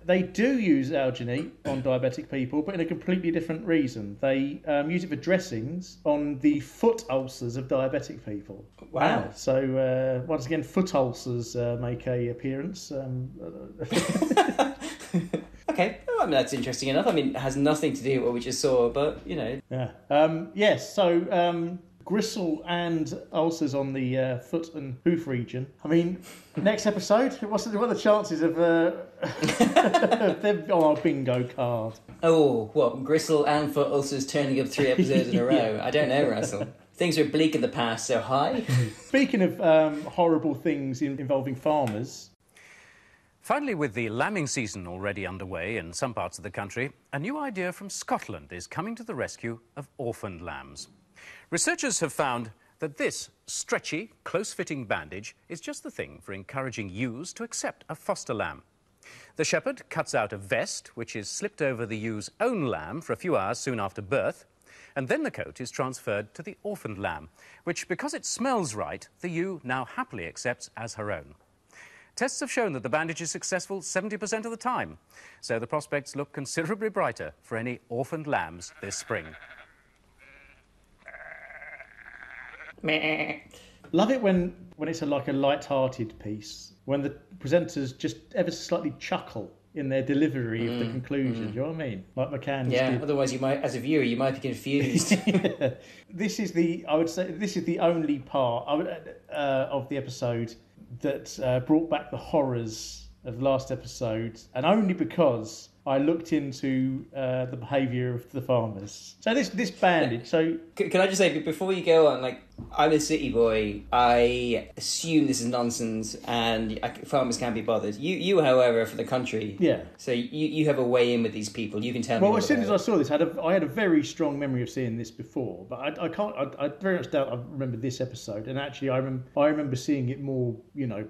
they do use alginate on diabetic people, but in a completely different reason. They use it for dressings on the foot ulcers of diabetic people. Wow. So once again, foot ulcers make a appearance. Okay, I mean, that's interesting enough. I mean, it has nothing to do with what we just saw, but, Yeah. Yes, so gristle and ulcers on the foot and hoof region. I mean, next episode, what are the chances of them on our bingo card? Oh, what, gristle and foot ulcers turning up 3 episodes in a row? I don't know, Russell. Things were bleak in the past, so hi. Speaking of horrible things involving farmers... Finally, with the lambing season already underway in some parts of the country, a new idea from Scotland is coming to the rescue of orphaned lambs. Researchers have found that this stretchy, close-fitting bandage is just the thing for encouraging ewes to accept a foster lamb. The shepherd cuts out a vest, which is slipped over the ew's own lamb for a few hours soon after birth, and then the coat is transferred to the orphaned lamb, which, because it smells right, the ewe now happily accepts as her own. Tests have shown that the bandage is successful 70% of the time, so the prospects look considerably brighter for any orphaned lambs this spring. Love it when it's like a light-hearted piece, when the presenters just ever slightly chuckle in their delivery of the conclusion. Do you know what I mean? Like McCann. Yeah. Otherwise, you might, as a viewer, you might be confused. Yeah. This is the only part of the episode that brought back the horrors of last episode, and only because I looked into the behaviour of the farmers. So this bandage. So can I just say, before you go on, I'm a city boy. I assume this is nonsense, and farmers can't be bothered. You, however, from the country. Yeah. So you have a way in with these people. You can tell me. Well, as soon as I saw this, I had a very strong memory of seeing this before, but I very much doubt I remember this episode. And actually, I remember seeing it more,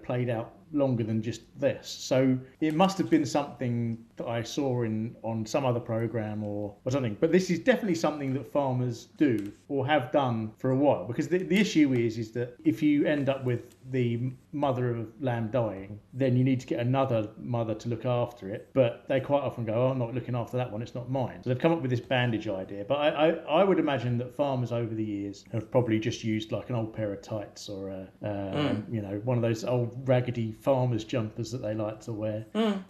played out longer than just this. So it must have been something that I saw saw on some other programme or something. But this is definitely something that farmers do or have done for a while, because the issue is that if you end up with the mother of lamb dying, then you need to get another mother to look after it. But they quite often go, oh, I'm not looking after that one, it's not mine. So they've come up with this bandage idea. But I would imagine that farmers over the years have probably just used like an old pair of tights or one of those old raggedy farmers jumpers that they like to wear.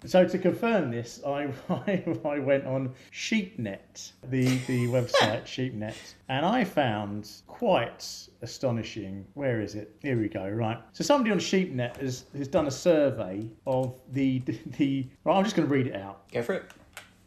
So to confirm this, I went on SheepNet, the website SheepNet, and I found quite astonishing. Where is it? Here we go. Right. So somebody on SheepNet has done a survey of the right, I'm just going to read it out. Go for it.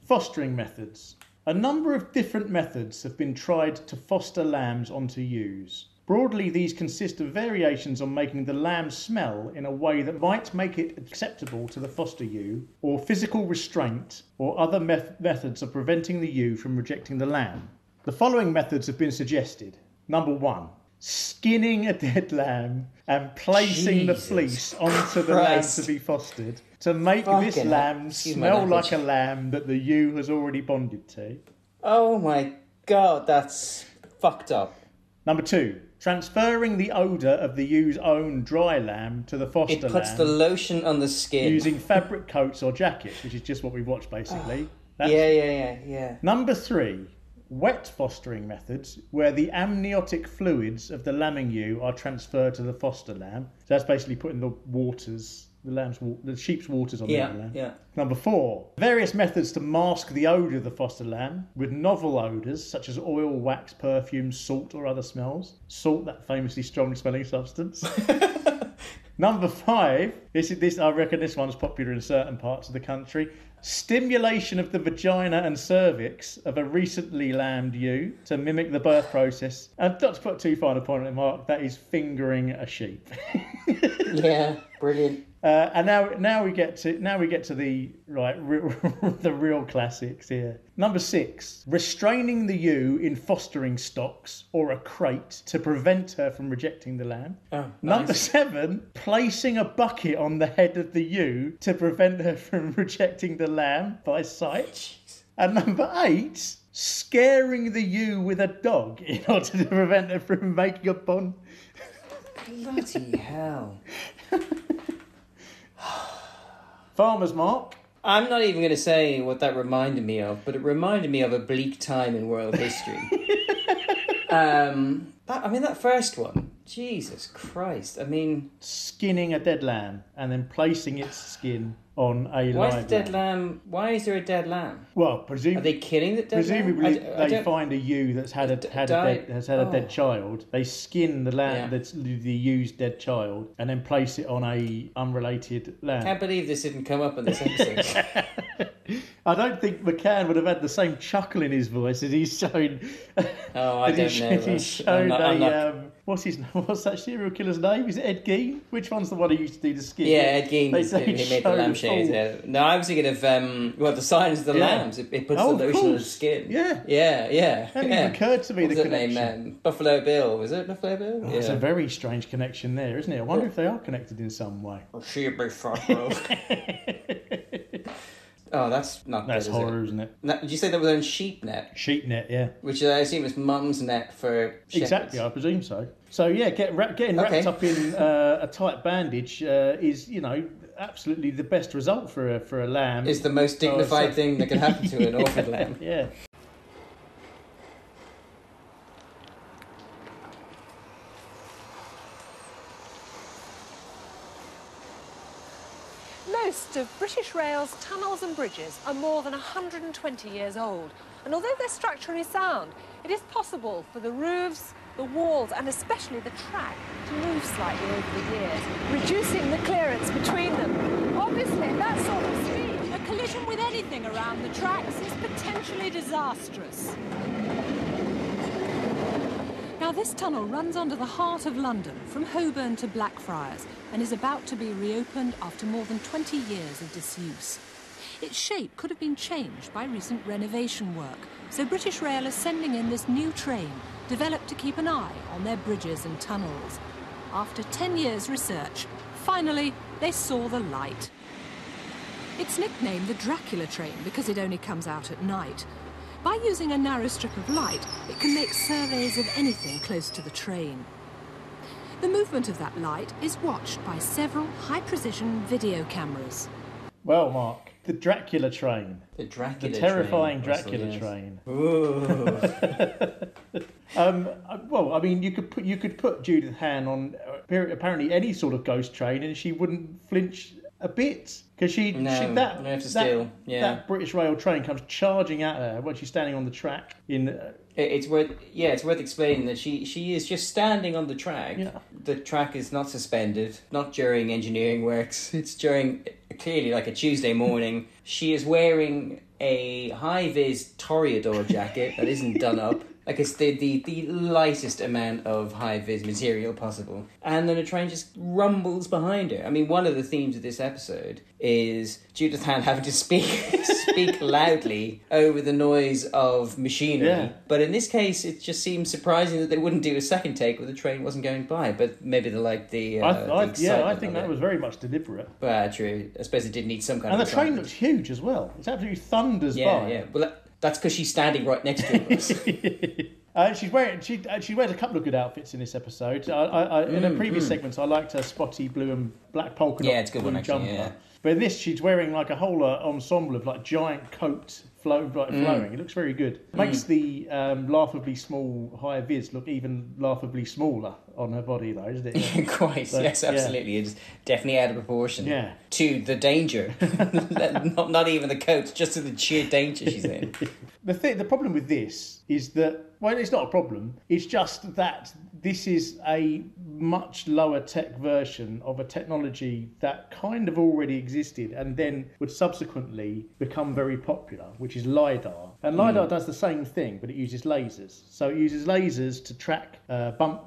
Fostering methods. A number of different methods have been tried to foster lambs onto ewes. Broadly, these consist of variations on making the lamb smell in a way that might make it acceptable to the foster ewe, or physical restraint, or other methods of preventing the ewe from rejecting the lamb. The following methods have been suggested. Number 1. Skinning a dead lamb and placing the fleece onto the lamb to be fostered to make this lamb smell like a lamb that the ewe has already bonded to. Oh my God, that's fucked up. Number 2. Transferring the odour of the ewe's own dry lamb to the foster lamb. It puts the lotion on the skin. Using fabric coats or jackets, which is just what we watched basically. Yeah. Number 3. Wet fostering methods, where the amniotic fluids of the lambing ewe are transferred to the foster lamb. So that's basically putting the sheep's waters on the lamb. Yeah. Number 4. Various methods to mask the odour of the foster lamb with novel odours such as oil, wax, perfume, salt or other smells. Salt, that famously strong smelling substance. Number 5. This I reckon this one's popular in certain parts of the country. Stimulation of the vagina and cervix of a recently lambed ewe to mimic the birth process. And not to put too fine a point on it, Mark, that is fingering a sheep. Yeah, brilliant. And now we get to the the real classics here. Number 6, restraining the ewe in fostering stocks or a crate to prevent her from rejecting the lamb. Oh, nice. Number 7, placing a bucket on the head of the ewe to prevent her from rejecting the lamb by sight. Jeez. And number 8, scaring the ewe with a dog in order to prevent her from making a bond. Bloody hell. Farmers, Mark. I'm not even going to say what that reminded me of, but it reminded me of a bleak time in world history. That first one, Jesus Christ. Skinning a dead lamb and then placing its skin on a live lamb. Why is the dead lamb? Why is there a dead lamb? Well, are they killing the dead lamb? Presumably, they find a ewe that's had a dead child. They skin the lamb, that's the ewe's dead child, and then place it on a unrelated lamb. Can't believe this didn't come up in this episode. I don't think McCann would have had the same chuckle in his voice as he's shown. Oh, I don't know. He's shown what's that serial killer's name? Is it Ed Gein? Which one's the one who used to do the skin? Yeah, Ed Gein. He made the lampshades. Yeah. No, I was thinking of the signs of the lambs. It puts the lotion on the skin. Yeah. It hadn't even occurred to me. What was the name? Buffalo Bill. Was it Buffalo Bill? Oh, it's a very strange connection there, isn't it? I wonder if they are connected in some way. She'll be fucked, bro. Oh, that's not That's good, horror, isn't it? Now, did you say that was on SheepNet? SheepNet, yeah. Which I assume is mum's net for shepherds. Exactly, I presume so. So, yeah, getting wrapped up in a tight bandage is, absolutely the best result for a lamb. It's the most dignified thing that can happen to an orphan lamb. Yeah. Most of British Rail's tunnels and bridges are more than 120 years old, and although they're structurally sound, it is possible for the roofs, the walls and especially the track to move slightly over the years, reducing the clearance between them. Obviously, that sort of speed, a collision with anything around the tracks is potentially disastrous. Now, this tunnel runs under the heart of London, from Holborn to Blackfriars, and is about to be reopened after more than 20 years of disuse. Its shape could have been changed by recent renovation work, so British Rail is sending in this new train, developed to keep an eye on their bridges and tunnels. After 10 years' research, finally, they saw the light. It's nicknamed the Dracula train because it only comes out at night. By using a narrow strip of light, it can make surveys of anything close to the train. The movement of that light is watched by several high-precision video cameras. Well, Mark, the Dracula train. The Dracula The terrifying train, Dracula Russell, train. Ooh. Well, I mean, you could put Judith Han on apparently any sort of ghost train, and she wouldn't flinch a bit because that British Rail train comes charging at her when she's standing on the track. It's worth explaining that she is just standing on the track. Yeah. The track is not suspended, not during engineering works. It's during clearly like a Tuesday morning. She is wearing a high-vis Toreador jacket that isn't done up. Like it's the lightest amount of high-vis material possible. And then a train just rumbles behind her. I mean, one of the themes of this episode is Judith Han having to speak loudly over the noise of machinery. Yeah. But in this case, it just seems surprising that they wouldn't do a second take where the train wasn't going by. But maybe they like the I think that it. was very much deliberate. True. I suppose it did need some kind And of... the train looks huge as well. It's absolutely thunders by. Yeah. Well, that's because she's standing right next to us. She wears a couple of good outfits in this episode. In the previous segments, I liked her spotty blue and black polka dot it's a good blue one, actually, jumper. yeah. But in this, she's wearing like a whole ensemble of like giant coat flowing. It looks very good. Makes the laughably small high vis look even laughably smaller on her body, though, isn't it? Quite. So, yes, absolutely. It's definitely out of proportion. Yeah. To the danger. not even the coat, just to the sheer danger she's in. The problem with this is that, well, it's not a problem. It's just that this is a much lower tech version of a technology that kind of already existed and then would subsequently become very popular, which is LiDAR. And LiDAR does the same thing, but it uses lasers. So it uses lasers to track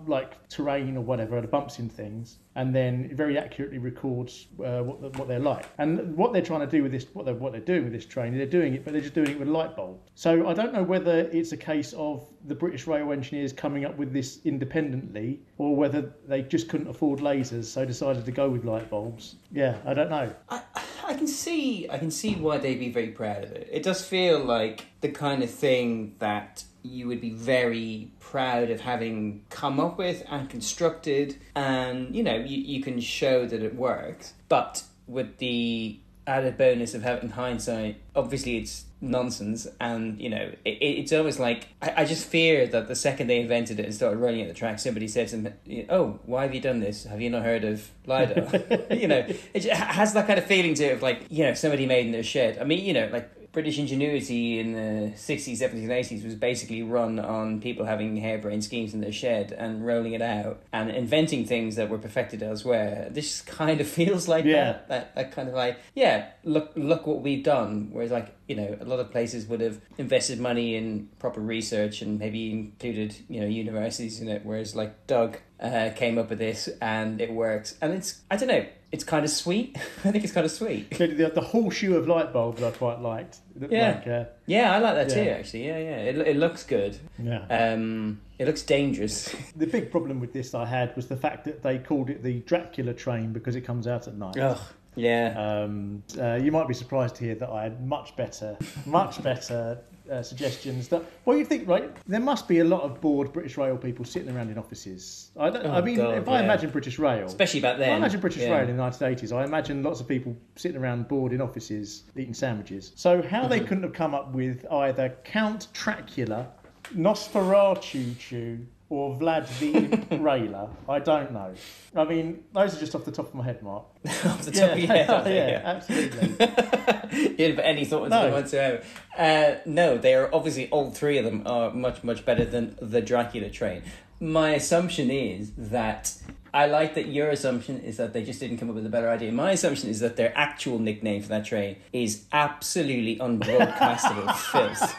like terrain or whatever, the bumps in things, and then it very accurately records what they're like. And what they're trying to do with this, what they're doing with this train, they're doing it, but they're just doing it with a light bulb. So I don't know whether it's a case of the British Rail engineers coming up with this independently, or whether they just couldn't afford lasers, so decided to go with light bulbs. Yeah, I don't know. I can see why they'd be very proud of it. It does feel like the kind of thing that you would be very proud of having come up with and constructed, and you can show that it works. But with the added bonus of having hindsight, obviously it's nonsense, and it's almost like I just fear that the second they invented it and started running at the track, somebody said to them, "Oh, why have you done this? Have you not heard of LiDAR?" It has that kind of feeling to it of like somebody made in their shed. I mean, like British ingenuity in the 60s, 70s and 80s was basically run on people having harebrained schemes in their shed and rolling it out and inventing things that were perfected elsewhere. This kind of feels like that kind of like, look what we've done. Whereas like, a lot of places would have invested money in proper research and maybe included, universities in it. Whereas like Doug came up with this and it works. And I don't know, it's kind of sweet. I think it's kind of sweet. The horseshoe of light bulbs I quite liked. I like that too, actually. It looks good. Yeah. It looks dangerous. The big problem with this I had was the fact that they called it the Dracula train because it comes out at night. Ugh. Yeah. You might be surprised to hear that I had much better suggestions. You think, right? There must be a lot of bored British Rail people sitting around in offices. I imagine British Rail, especially back then. I imagine British Rail in the 1980s. I imagine lots of people sitting around bored in offices eating sandwiches. So how they couldn't have come up with either Count Dracula, Nosferatu Chew, or Vlad the Railer, I don't know. I mean, those are just off the top of my head, Mark. Off the top of your head? Yeah, absolutely. You didn't put any thought into them whatsoever. No, they are obviously, all three of them are much, much better than the Dracula train. My assumption is that, I like that your assumption is that they just didn't come up with a better idea. My assumption is that their actual nickname for that train is absolutely unbroadcastable filth.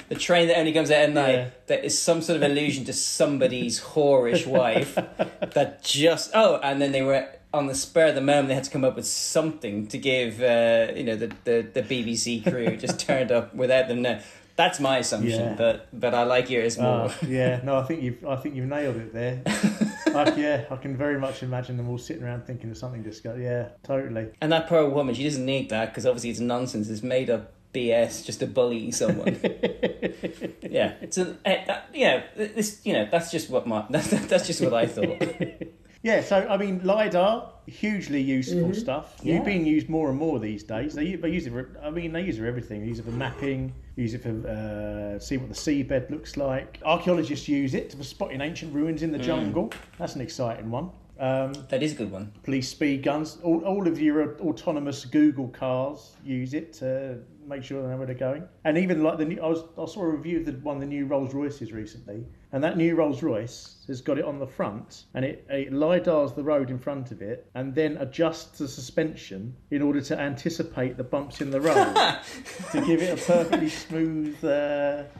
The train that only comes out at night, that is some sort of allusion to somebody's whorish wife that just... Oh, and then they were... On the spur of the moment, they had to come up with something to give, the BBC crew just turned up without them knowing. That's my assumption, but I like yours more. I think you've nailed it there. I can very much imagine them all sitting around thinking of something disgusting. Yeah, totally. And that poor woman, she doesn't need that because obviously it's nonsense. It's made up BS just to bully someone. Yeah, it's that's just what that's just what I thought. Yeah, so I mean, LiDAR, hugely useful stuff. Yeah. Being used more and more these days. They use it for, they use it for everything. They use it for mapping, use it for seeing what the seabed looks like. Archaeologists use it for spotting ancient ruins in the jungle. That's an exciting one. That is a good one. Police speed guns. All of your autonomous Google cars use it to make sure they know where they're going. And even like I saw a review of one of the new Rolls Royces recently, and that new Rolls Royce has got it on the front, and it lidars the road in front of it, and then adjusts the suspension in order to anticipate the bumps in the road to give it a perfectly smooth.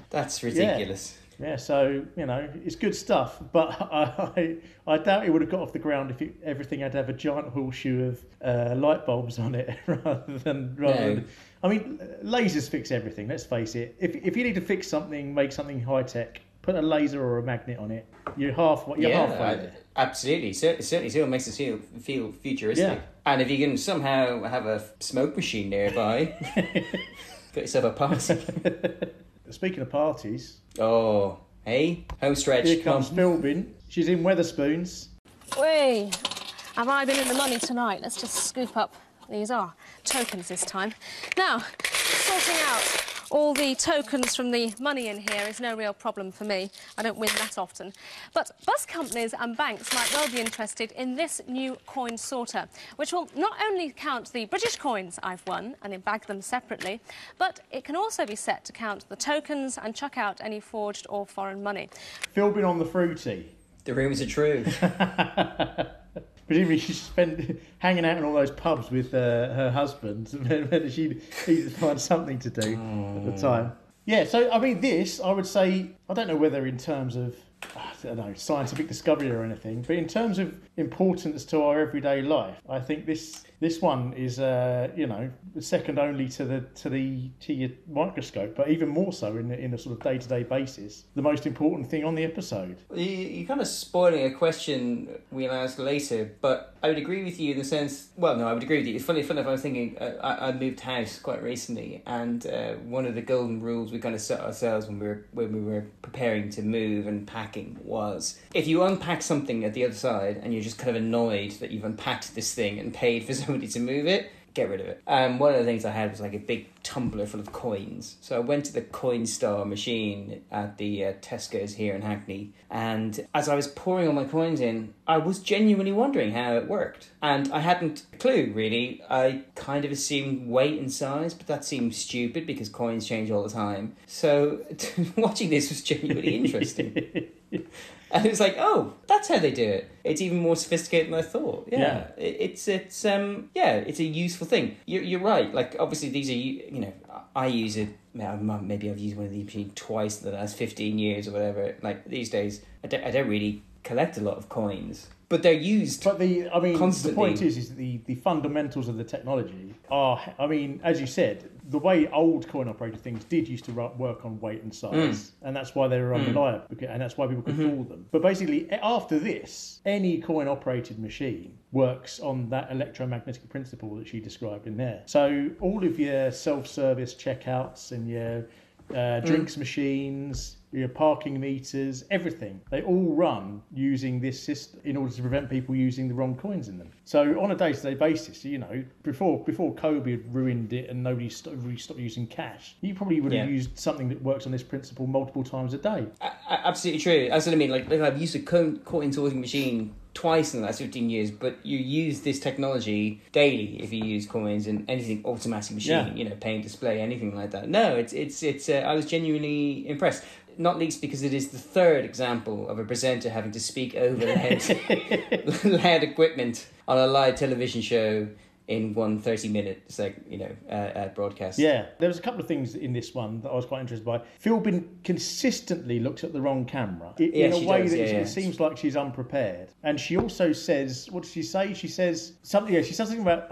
That's ridiculous. Yeah, so, it's good stuff, but I doubt it would have got off the ground if everything had to have a giant horseshoe of light bulbs on it rather than. I mean, lasers fix everything, let's face it. If you need to fix something, make something high-tech, put a laser or a magnet on it, you're halfway there. Absolutely. Certainly still makes us feel futuristic. Yeah. And if you can somehow have a smoke machine nearby, got yourself a party. Speaking of parties... Oh, hey, home stretch. Here comes Philbin. She's in Weatherspoons. Whey! Have I been in the money tonight? Let's just scoop up. These are tokens this time. Now, sorting out all the tokens from the money in here is no real problem for me. I don't win that often. But bus companies and banks might well be interested in this new coin sorter, which will not only count the British coins I've won and then bag them separately, but it can also be set to count the tokens and chuck out any forged or foreign money. Philbin on the fruity. The rumours are true. Presumably she's spent hanging out in all those pubs with her husband. Whether she needs to find something to do at the time. Yeah, so I mean, I would say, I don't know whether in terms of, scientific discovery or anything, but in terms of importance to our everyday life, I think this one is, second only to your microscope, but even more so in a sort of day-to-day basis, the most important thing on the episode. You're kind of spoiling a question we'll ask later, but I would agree with you in the sense... Well, no, I would agree with you. It's funny enough, I was thinking, I moved house quite recently, and one of the golden rules we kind of set ourselves when we were preparing to move and packing was, if you unpack something at the other side and you're just kind of annoyed that you've unpacked this thing and paid for somebody to move it, get rid of it. One of the things I had was like a big tumbler full of coins. So I went to the Coinstar machine at the Tesco's here in Hackney, and as I was pouring all my coins in, I was genuinely wondering how it worked. And I hadn't a clue, really. I kind of assumed weight and size, but that seemed stupid because coins change all the time. So watching this was genuinely interesting. And it was like, oh, that's how they do it. It's even more sophisticated than I thought. Yeah. It's a useful thing. You're right. Like, obviously, these are, I use it. Maybe I've used one of these machines twice in the last 15 years or whatever. Like, these days, I don't really collect a lot of coins. But they're used constantly. The point is that the fundamentals of the technology are, as you said, the way old coin-operated things did used to work on weight and size, and that's why they were unreliable, and that's why people could fool them. But basically, after this, any coin-operated machine works on that electromagnetic principle that she described in there. So all of your self-service checkouts and your drinks machines, your parking meters, everything, they all run using this system in order to prevent people using the wrong coins in them. So on a day-to-day basis, before COVID had ruined it and nobody really stopped using cash, you probably would have used something that works on this principle multiple times a day. Absolutely true. That's what I mean. Like I've used a coin sorting machine twice in the last 15 years, but you use this technology daily if you use coins in anything automatic machine, paying display, anything like that. No, it's I was genuinely impressed. Not least because it is the third example of a presenter having to speak over loud equipment on a live television show in one 30-minute broadcast. Yeah, there was a couple of things in this one that I was quite interested by. Philbin consistently looks at the wrong camera in a way that it seems like she's unprepared. And she also says, what does she say? She says something. Yeah, she says something about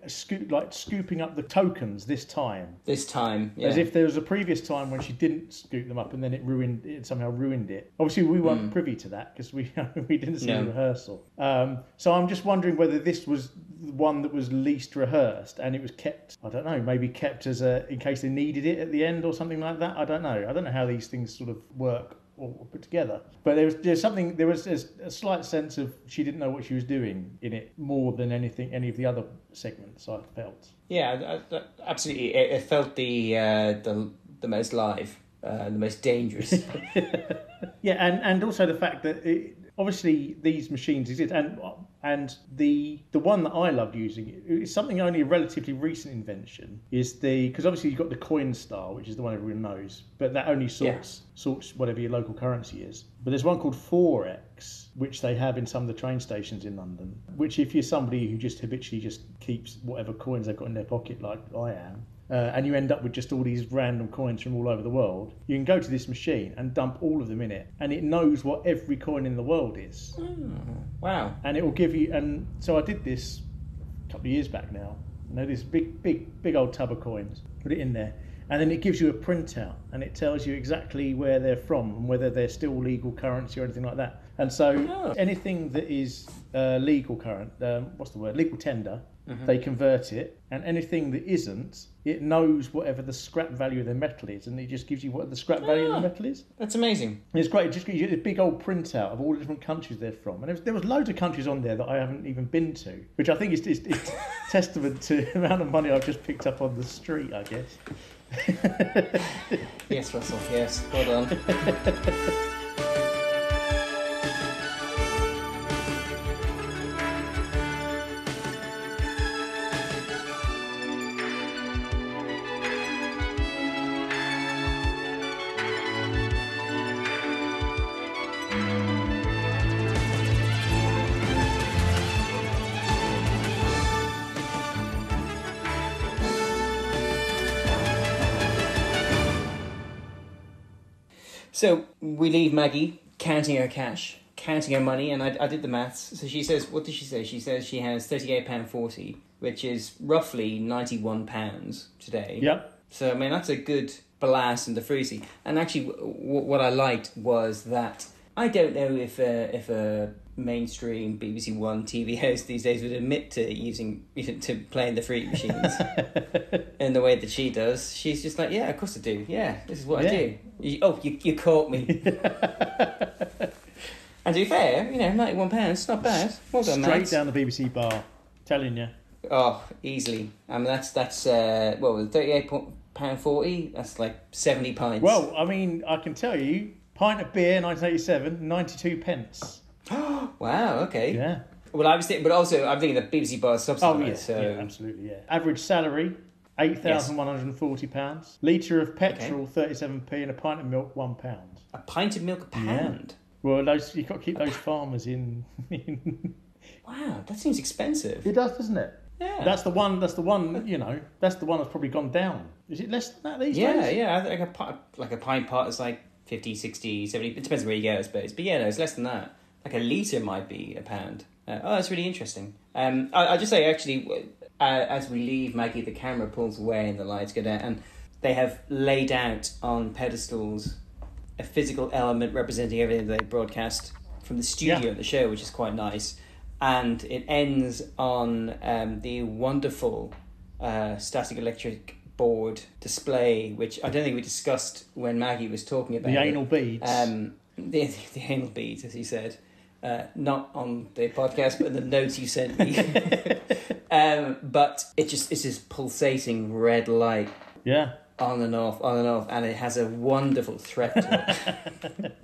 scooping up the tokens this time. This time, yeah. As if there was a previous time when she didn't scoop them up and then it somehow ruined it. Obviously, we weren't privy to that because we didn't see the rehearsal. So I'm just wondering whether this was the one that was least rehearsed and it was kept, I don't know, maybe kept as in case they needed it at the end or something like that. I don't know how these things sort of work or put together. But there was a slight sense of she didn't know what she was doing in it more than any of the other segments, I felt. Yeah, absolutely. It felt the most live, the most dangerous. Yeah, and also the fact that obviously these machines exist, and the one that I loved using is something only a relatively recent invention. Because obviously you've got the Coin Star, which is the one everyone knows, but that only sorts whatever your local currency is. But there's one called Forex, which they have in some of the train stations in London. Which, if you're somebody who just habitually just keeps whatever coins they've got in their pocket, like I am. And you end up with just all these random coins from all over the world. You can go to this machine and dump all of them in it, and it knows what every coin in the world is. Wow! And it will give you. And so I did this a couple of years back now. This big old tub of coins. Put it in there, and then it gives you a printout, and it tells you exactly where they're from and whether they're still legal currency or anything like that. And so anything that is legal legal tender. Mm-hmm. They convert it, and anything that isn't, it knows whatever the scrap value of the metal is, and it just gives you what the scrap value of the metal is. That's amazing. And it's great. It just gives you a big old printout of all the different countries they're from, and there was loads of countries on there that I haven't even been to, which I think is testament to the amount of money I've just picked up on the street, I guess. Yes, Russell. Yes, well done. So we leave Maggie counting her cash, counting her money, and I did the maths. So she says, what did she say? She says she has £38.40, which is roughly £91 today. Yep. So, I mean, that's a good blast in the fruity. And actually, what I liked was that I don't know if a mainstream BBC One TV host these days would admit to playing the fruit machines in the way that she does. She's just like, yeah, of course I do. Yeah, this is what I do. You caught me. And to be fair, £91, not bad. Well done, Straight mate. down the BBC bar, telling you. Oh, easily. I mean, that's £38.40. That's like 70 pints. Well, I mean, I can tell you, pint of beer, 1987, 92 pence. Wow. Okay. Yeah. Well, I'm thinking the BBC bar subsidised. Oh yeah, so yeah, absolutely. Yeah. Average salary, £8,140. Litre of petrol, 37p, and a pint of milk, £1. A pint of milk a pound. Yeah. Well, you've got to keep those farmers in. Wow, that seems expensive. It does, doesn't it? Yeah. That's the one. That's the one that's probably gone down. Is it less than that these days? Yeah. I think a pint pot is like 50, 60, 70. It depends where you go, I suppose. But yeah, no, it's less than that. Like a litre might be a pound. That's really interesting. I'll just say, actually, as we leave Maggie, the camera pulls away and the lights go down, and they have laid out on pedestals a physical element representing everything they broadcast from the studio of the show, which is quite nice. And it ends on the wonderful static electric board display, which I don't think we discussed when Maggie was talking about the anal beads. The anal beads, as he said. Not on the podcast, but in the notes you sent me. But it's this pulsating red light. Yeah. On and off, and it has a wonderful threat to it.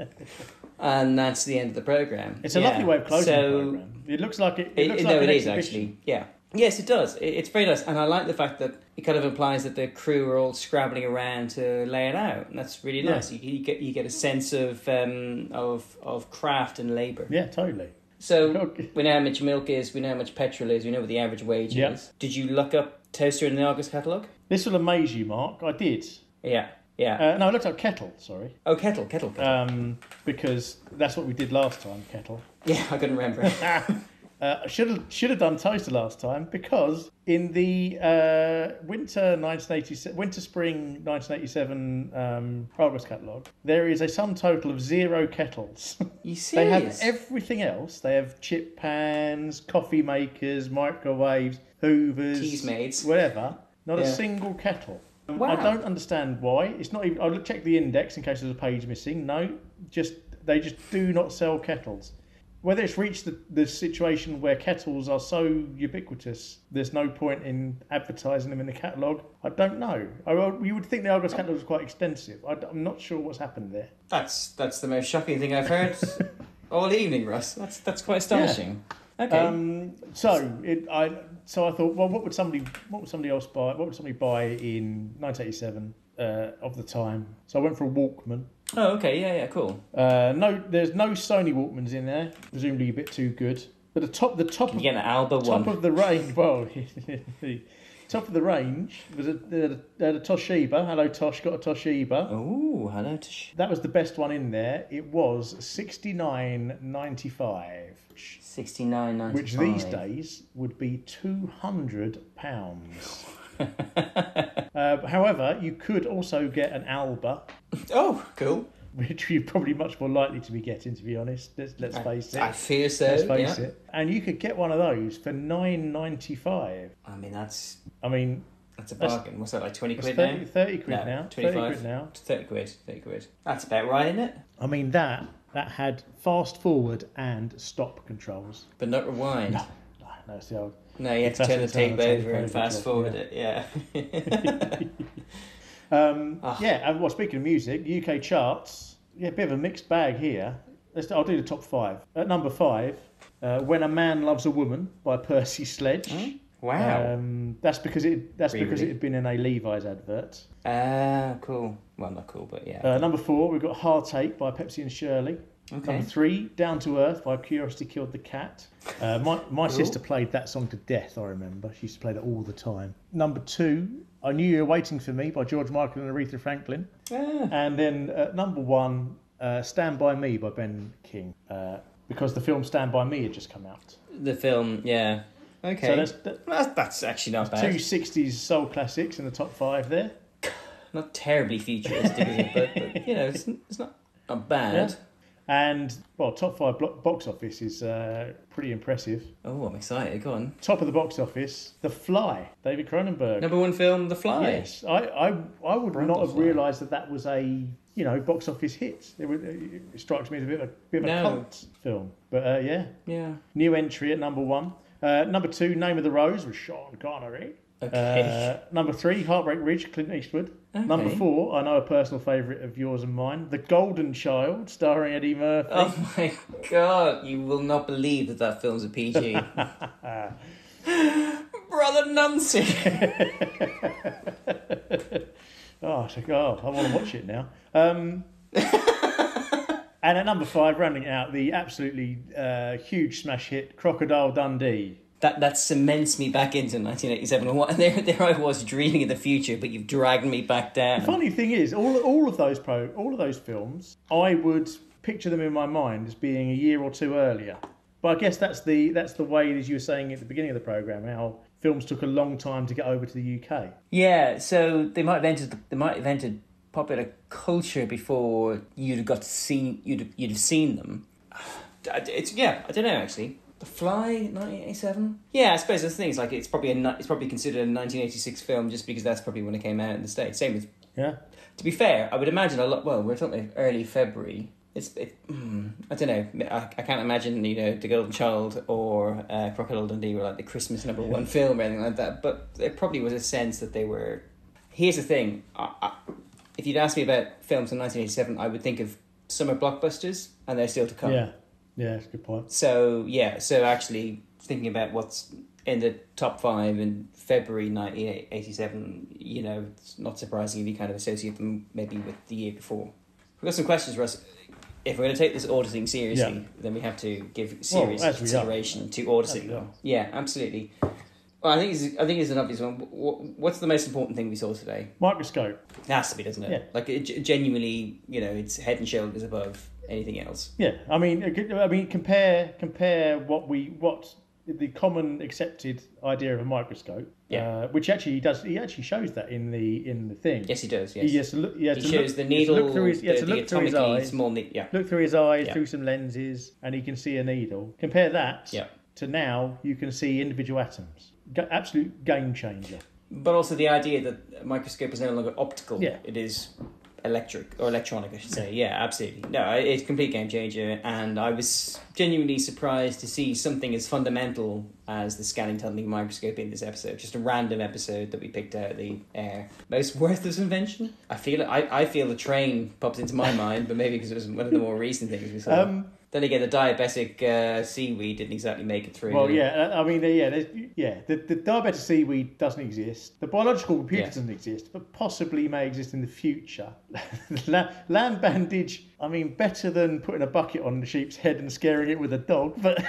And that's the end of the programme. It's a lovely way of closing the programme. It looks like it. It is actually. Yeah. Yes, it does. It's very nice, and I like the fact that it kind of implies that the crew are all scrabbling around to lay it out, and that's really nice. You get a sense of craft and labour. Yeah, totally. So we know how much milk is, we know how much petrol is, we know what the average wage is. Did you look up toaster in the Argos catalogue? This will amaze you, Mark. I did. Yeah. No, I looked up kettle, sorry. Oh, kettle. Because that's what we did last time, kettle. Yeah, I couldn't remember. Should have done toaster last time, because in the winter-spring 1987 Argos catalogue, there is a sum total of 0 kettles. You serious? They have everything else. They have chip pans, coffee makers, microwaves, hoovers, Teas maids, whatever. Not a single kettle. Wow. I don't understand why. It's not even. I'll check the index in case there's a page missing. No, they just do not sell kettles. Whether it's reached the situation where kettles are so ubiquitous, there's no point in advertising them in the catalogue, I don't know. You would think the Argos catalogue is quite extensive. I'm not sure what's happened there. That's the most shocking thing I've heard all evening, Russ. That's quite astonishing. Yeah. Okay. So I thought, well, what would somebody else buy? What would somebody buy in 1987 of the time? So I went for a Walkman. Oh, okay, yeah, cool. No, there's no Sony Walkmans in there. Presumably a bit too good. But the top. Can you get an Alba one? Top of the range. Well, top of the range was a Toshiba. Hello, Tosh. Got a Toshiba. Oh, hello, Tosh. That was the best one in there. It was $69.95. $69.95. Which these days would be £200. However, you could also get an Alba. Oh, cool. Which you're probably much more likely to be getting, to be honest. Let's face it. I fear so. Let's face it. And you could get one of those for $9.95. That's a bargain. What's that, like 20 quid 30, now? 30 quid no, now. 25. 30 quid now. 30 quid. That's about right, isn't it? I mean, that had fast forward and stop controls. But not rewind. No, it's the old. No, you have to turn the tape over and fast forward it. Yeah. Yeah. Well, speaking of music, UK charts. Yeah, a bit of a mixed bag here. I'll do the top 5. At number 5, "When a Man Loves a Woman" by Percy Sledge. Wow. That's because it had been in a Levi's advert. Cool. Well, not cool, but yeah. Number 4, we've got "Heartache" by Pepsi and Shirley. Okay. Number 3, "Down to Earth" by Curiosity Killed the Cat. My sister played that song to death, I remember. She used to play that all the time. Number 2, "I Knew You Were Waiting for Me" by George Michael and Aretha Franklin. And then number 1, "Stand By Me" by Ben King. Because the film Stand By Me had just come out. The film, yeah. Okay. So that's actually not bad. 2 60s soul classics in the top 5 there. Not terribly futuristic, is it? But it's not bad. Yeah. And, well, top 5 box office is pretty impressive. Oh, I'm excited. Go on. Top of the box office, The Fly, David Cronenberg. Number 1 film, The Fly. Yes. I would not have realised that was a, box office hit. It strikes me as a bit of a cult film. But, yeah. Yeah. New entry at number 1. Number 2, "Name of the Rose" with Sean Connery. Okay. Number 3, "Heartbreak Ridge," Clint Eastwood. Okay. Number 4, I know a personal favourite of yours and mine, "The Golden Child," starring Eddie Murphy. Oh my God, you will not believe that film's a PG. Brother Nancy. I want to watch it now. And at number 5, rounding it out, the absolutely huge smash hit, "Crocodile Dundee." That cements me back into 1987. And there I was dreaming of the future, but you've dragged me back down. The funny thing is, all of those films, I would picture them in my mind as being a year or two earlier. But I guess that's the way, as you were saying at the beginning of the programme, how films took a long time to get over to the UK. Yeah, so they might have entered popular culture before you'd have seen them. I don't know actually. The Fly, 1987. Yeah, I suppose that's the thing. It's like it's probably considered a 1986 film just because that's probably when it came out in the States. Same with. Yeah. To be fair, I would imagine a lot. Well, we're talking early February. I don't know. I can't imagine The Golden Child or Crocodile Dundee were like the Christmas number 1 film or anything like that. But there probably was a sense that they were. Here's the thing. If you'd asked me about films in 1987, I would think of summer blockbusters, and they're still to come. Yeah, that's a good point. So actually thinking about what's in the top 5 in February 1987, it's not surprising if you kind of associate them maybe with the year before. We've got some questions, Russ. if we're going to take this auditing seriously, then we have to give serious consideration to auditing. Yeah, absolutely. Well, I think it's an obvious one. What's the most important thing we saw today? Microscope. It has to be, doesn't it? Yeah. Like, genuinely, it's head and shoulders above anything else. Yeah, I mean, compare what the common accepted idea of a microscope, which actually he does. He actually shows that in the thing. Yes, he does. Yes, he has to look. He shows the needle. Look through his, look through his eyes. Look through his eyes through some lenses, and he can see a needle. Compare that to now, you can see individual atoms. Absolute game changer. But also the idea that a microscope is no longer optical. Yeah. It is electric, or electronic, I should say. Yeah, absolutely. No, it's a complete game changer, and I was genuinely surprised to see something as fundamental as the scanning tunneling microscope in this episode. Just a random episode that we picked out of the air. Most worthless invention? I feel the train pops into my mind, but maybe because it was one of the more recent things we saw. Then again, the diabetic seaweed didn't exactly make it through. Well, the diabetic seaweed doesn't exist. The biological computer doesn't exist, but possibly may exist in the future. Lamb bandage, I mean, better than putting a bucket on the sheep's head and scaring it with a dog, but...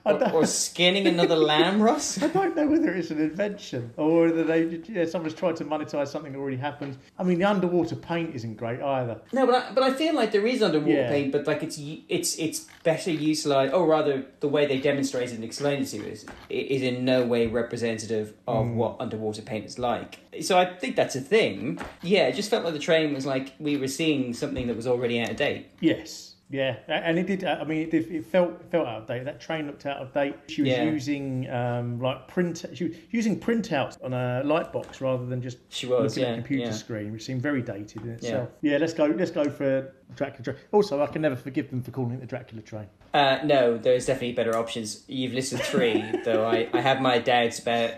or skinning another lamb, Ross? I don't know whether it's an invention or whether someone's tried to monetize something that already happened. I mean, the underwater paint isn't great either. No, but I feel like there is underwater paint, but like it's better utilised, or rather, the way they demonstrate it and explain it to us is in no way representative of what underwater paint is like. So I think that's a thing. Yeah, it just felt like the train was like we were seeing something that was already out of date. Yes. Yeah, and it did. I mean, it felt out of date. That train looked out of date. She was using She was using printouts on a light box rather than just looking at a computer screen, which seemed very dated in itself. Yeah, let's go for Dracula train. Also, I can never forgive them for calling it the Dracula train. No, there's definitely better options. You've listed 3, though I have my doubts about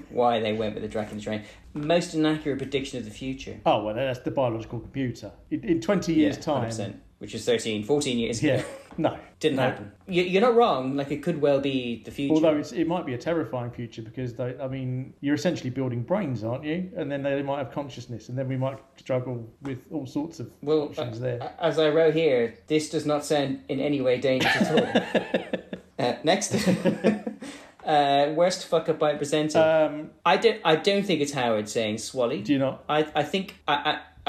why they went with the Dracula train. Most inaccurate prediction of the future. Oh, well, that's the biological computer. In 20 years' time... 100%. Which is 14 years ago. Yeah, no. Didn't happen. You're not wrong. Like, it could well be the future. Although it might be a terrifying future because, you're essentially building brains, aren't you? And then they might have consciousness, and then we might struggle with all sorts of options there. As I wrote here, this does not sound in any way dangerous at all. Next. Worst fuck up by presenter. I don't think it's Howard saying Swally. Do you not? I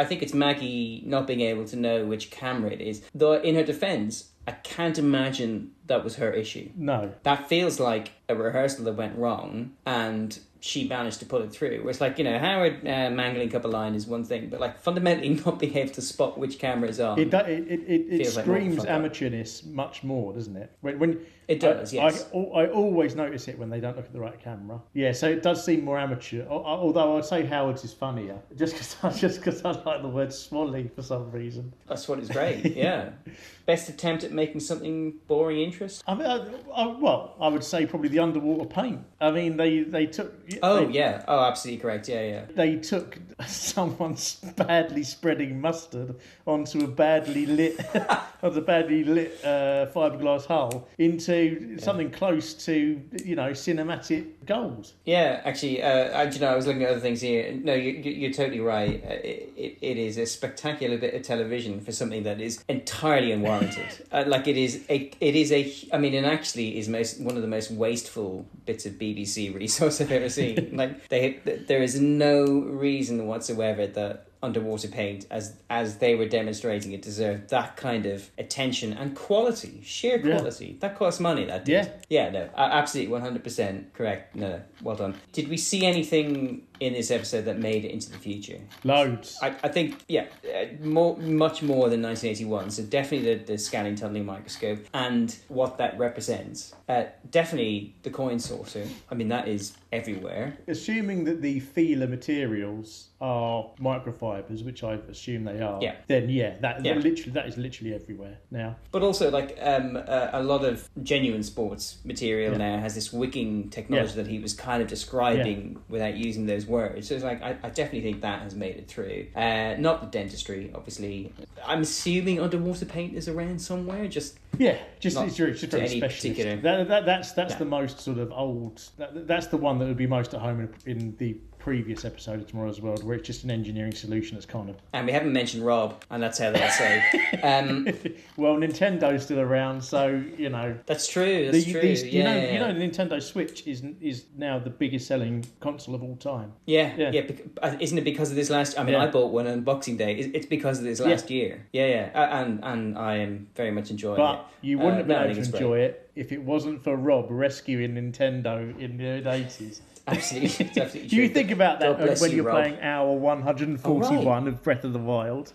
think it's Maggie not being able to know which camera it is. Though in her defence, I can't imagine that was her issue. No. That feels like a rehearsal that went wrong and she managed to pull it through. Where it's like, Howard mangling up a line is one thing, but like fundamentally not being able to spot which camera is on. It screams like amateurness much more, doesn't it? When it does, yes. I always notice it when they don't look at the right camera. Yeah, so it does seem more amateur. Although I'd say Howard's is funnier, just because I like the word Swally for some reason. That's what is great. Yeah. Best attempt at making something boring interest. I mean, I would say probably the underwater paint. I mean, they took. Absolutely correct. Yeah. They took someone's badly spreading mustard onto a badly lit fiberglass hull into something close to cinematic gold. Yeah, actually, I was looking at other things here. No, you're totally right. It is a spectacular bit of television for something that is entirely unwarranted. It actually is one of the most wasteful bits of BBC resource I've ever seen. There is no reason whatsoever that underwater paint, as they were demonstrating it, deserved that kind of attention and quality, sheer quality. Yeah. That costs money, that did. Yeah, no, absolutely 100% correct. No, well done. Did we see anything in this episode that made it into the future? Loads. I think, much more than 1981. So definitely the scanning tunneling microscope and what that represents. Definitely the coin sorter. I mean, that is everywhere. Assuming that the feeler materials are microfibers, which I assume they are, then that is literally everywhere now. But also, a lot of genuine sports material now has this wicking technology that he was kind of describing without using those words. So it's like, I definitely think that has made it through. Not the dentistry, obviously. I'm assuming underwater paint is around somewhere, it's very specialist. That's the most sort of old. That's the one that would be most at home in the previous episode of Tomorrow's World, where it's just an engineering solution that's kind of... And we haven't mentioned Rob, and that's how they'll say. Well, Nintendo's still around, so, you know... That's true, that's true. You know, the Nintendo Switch is now the biggest selling console of all time. Yeah. Isn't it because of this last... I mean, I bought one on Boxing Day. It's because of this last year. Yeah. And I am very much enjoying it. But you wouldn't have been able to enjoy it if it wasn't for Rob rescuing Nintendo in the 80s. Absolutely, it's absolutely Do you true. think about that when you're Rob. playing hour 141 of Breath of the Wild?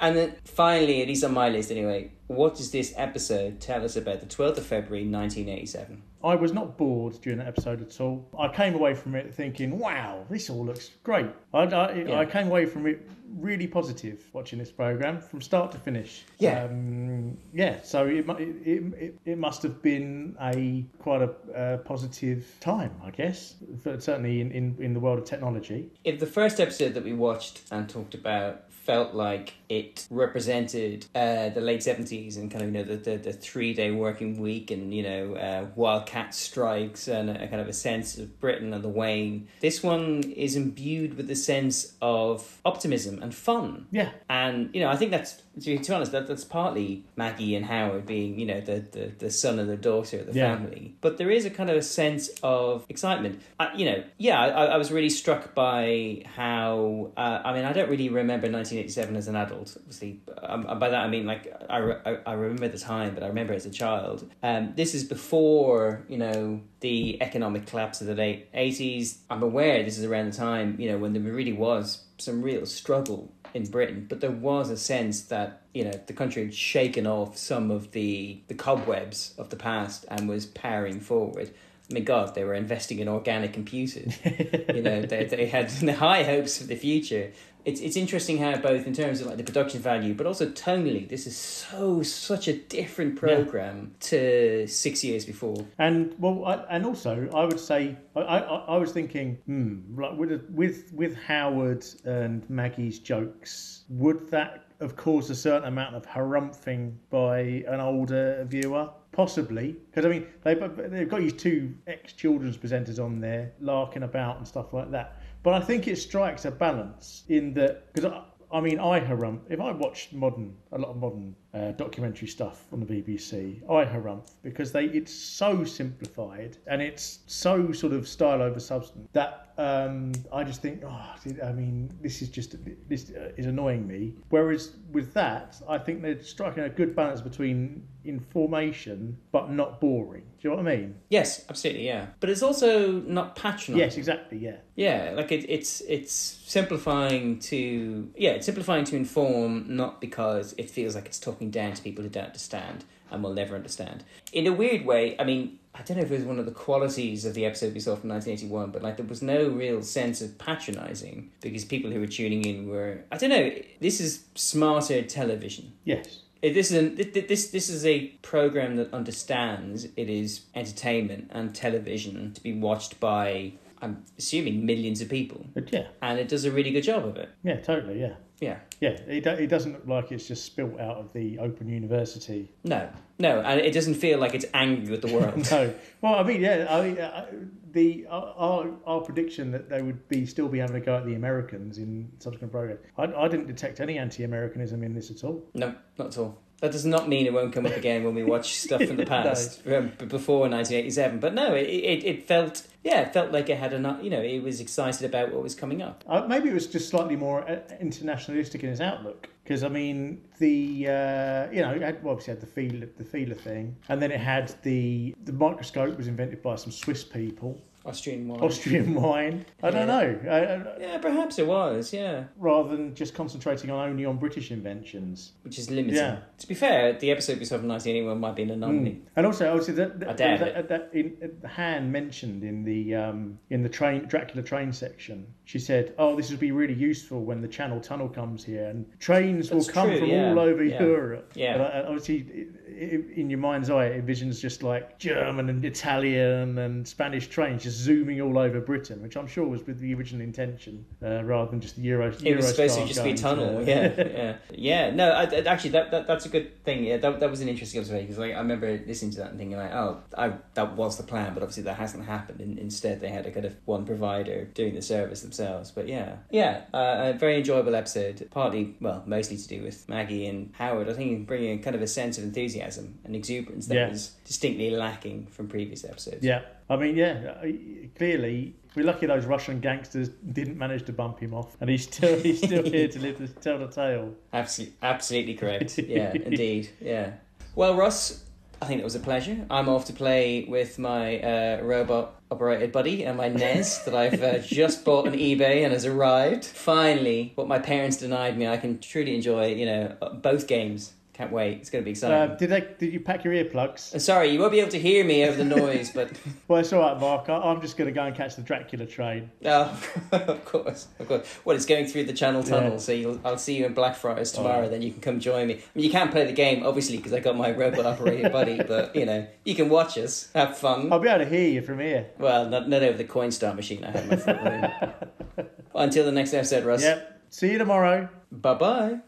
And then finally, at least on my list anyway, what does this episode tell us about the 12th of February 1987? I was not bored during that episode at all. I came away from it thinking, wow, this all looks great. I came away from it really positive watching this programme from start to finish. So it must have been quite a positive time, I guess, certainly in the world of technology. If the first episode that we watched and talked about felt like it represented the late 70s and kind of, you know, the 3-day working week and, you know, wildcat strikes and a kind of a sense of Britain and the wane. This one is imbued with a sense of optimism and fun. Yeah. And, you know, I think that's, to be honest, that's partly Maggie and Howard being, you know, the son and the daughter of the family. But there is a kind of a sense of excitement. I was really struck by how, I don't really remember 1987 as an adult, obviously. By that I mean, like, I remember the time, but I remember as a child. This is before, you know, the economic collapse of the late 80s. I'm aware this is around the time, you know, when there really was some real struggle in Britain, but there was a sense that, you know, the country had shaken off some of the cobwebs of the past and was powering forward. I mean, God, they were investing in organic computers. You know, they had high hopes for the future. It's interesting how both in terms of like the production value, but also tonally, this is such a different program to 6 years before. And also I would say I was thinking, like with Howard and Maggie's jokes, would that have caused a certain amount of harumphing by an older viewer? Possibly, because I mean they've got these two ex-children's presenters on there larking about and stuff like that. But I think it strikes a balance in that, because I harumph. If I watch a lot of modern documentary stuff on the BBC, I harumph because it's so simplified and it's so sort of style over substance that I just think, this is annoying me. Whereas with that, I think they're striking a good balance between information but not boring. Do you know what I mean? Yes, absolutely, yeah. But it's also not patronising. Yes, exactly, yeah. Yeah, like it's simplifying to inform, not because it feels like it's talking down to people who don't understand and will never understand. In a weird way, I mean, I don't know if it was one of the qualities of the episode we saw from 1981, but like there was no real sense of patronising because people who were tuning in were, I don't know, this is smarter television. Yes. This is a program that understands it is entertainment and television to be watched by, I'm assuming, millions of people. Yeah. And it does a really good job of it. Yeah, totally, yeah. Yeah. Yeah, it doesn't look like it's just spilt out of the Open University. No, and it doesn't feel like it's angry with the world. No. Well, I mean, our prediction that they would still be having a go at the Americans in subsequent programs. I didn't detect any anti-Americanism in this at all. No, not at all. That does not mean it won't come up again when we watch stuff from the past before 1987. But no, it felt like it had it was excited about what was coming up. Maybe it was just slightly more internationalistic in its outlook. Because I mean, it obviously had the feeler thing, and then it had the microscope was invented by some Swiss people. Austrian wine. I don't know. Yeah, perhaps it was, yeah. Rather than just concentrating only on British inventions. Which is limiting. Yeah. To be fair, the episode we saw from 1981 might be an anomaly. And also, Han mentioned in the Dracula train section, she said, this would be really useful when the Channel Tunnel comes here, and trains will come from all over Europe. Yeah. But obviously, in your mind's eye, it envisions just like German and Italian and Spanish trains just just zooming all over Britain, which I'm sure was with the original intention, rather than just the Euro. It was supposed to Eurostar just be a going tunnel. Yeah. No, actually, that's a good thing. Yeah, that was an interesting observation, because I remember listening to that and thinking that was the plan, but obviously that hasn't happened. Instead, they had a kind of one provider doing the service themselves. But a very enjoyable episode. Partly, mostly to do with Maggie and Howard. I think bringing kind of a sense of enthusiasm and exuberance that was distinctly lacking from previous episodes. Yeah, I mean, clearly we're lucky those Russian gangsters didn't manage to bump him off, and he's still here to tell the tale. Absolutely correct. Yeah, indeed. Yeah. Well, Russ, I think it was a pleasure. I'm off to play with my robot-operated buddy and my NES that I've just bought on eBay and has arrived. Finally, what my parents denied me, I can truly enjoy, both games. Can't wait. It's going to be exciting. Did you pack your earplugs? Sorry, you won't be able to hear me over the noise, but... Well, it's all right, Mark. I'm just going to go and catch the Dracula train. Oh, of course. Well, it's going through the Channel Tunnel, so I'll see you in Blackfriars tomorrow, then you can come join me. I mean, you can't play the game, obviously, because I got my robot-operated buddy, but, you can watch us, have fun. I'll be able to hear you from here. Well, not over the Coinstar machine I have in my front room. Until the next episode, Russ. Yep. See you tomorrow. Bye-bye.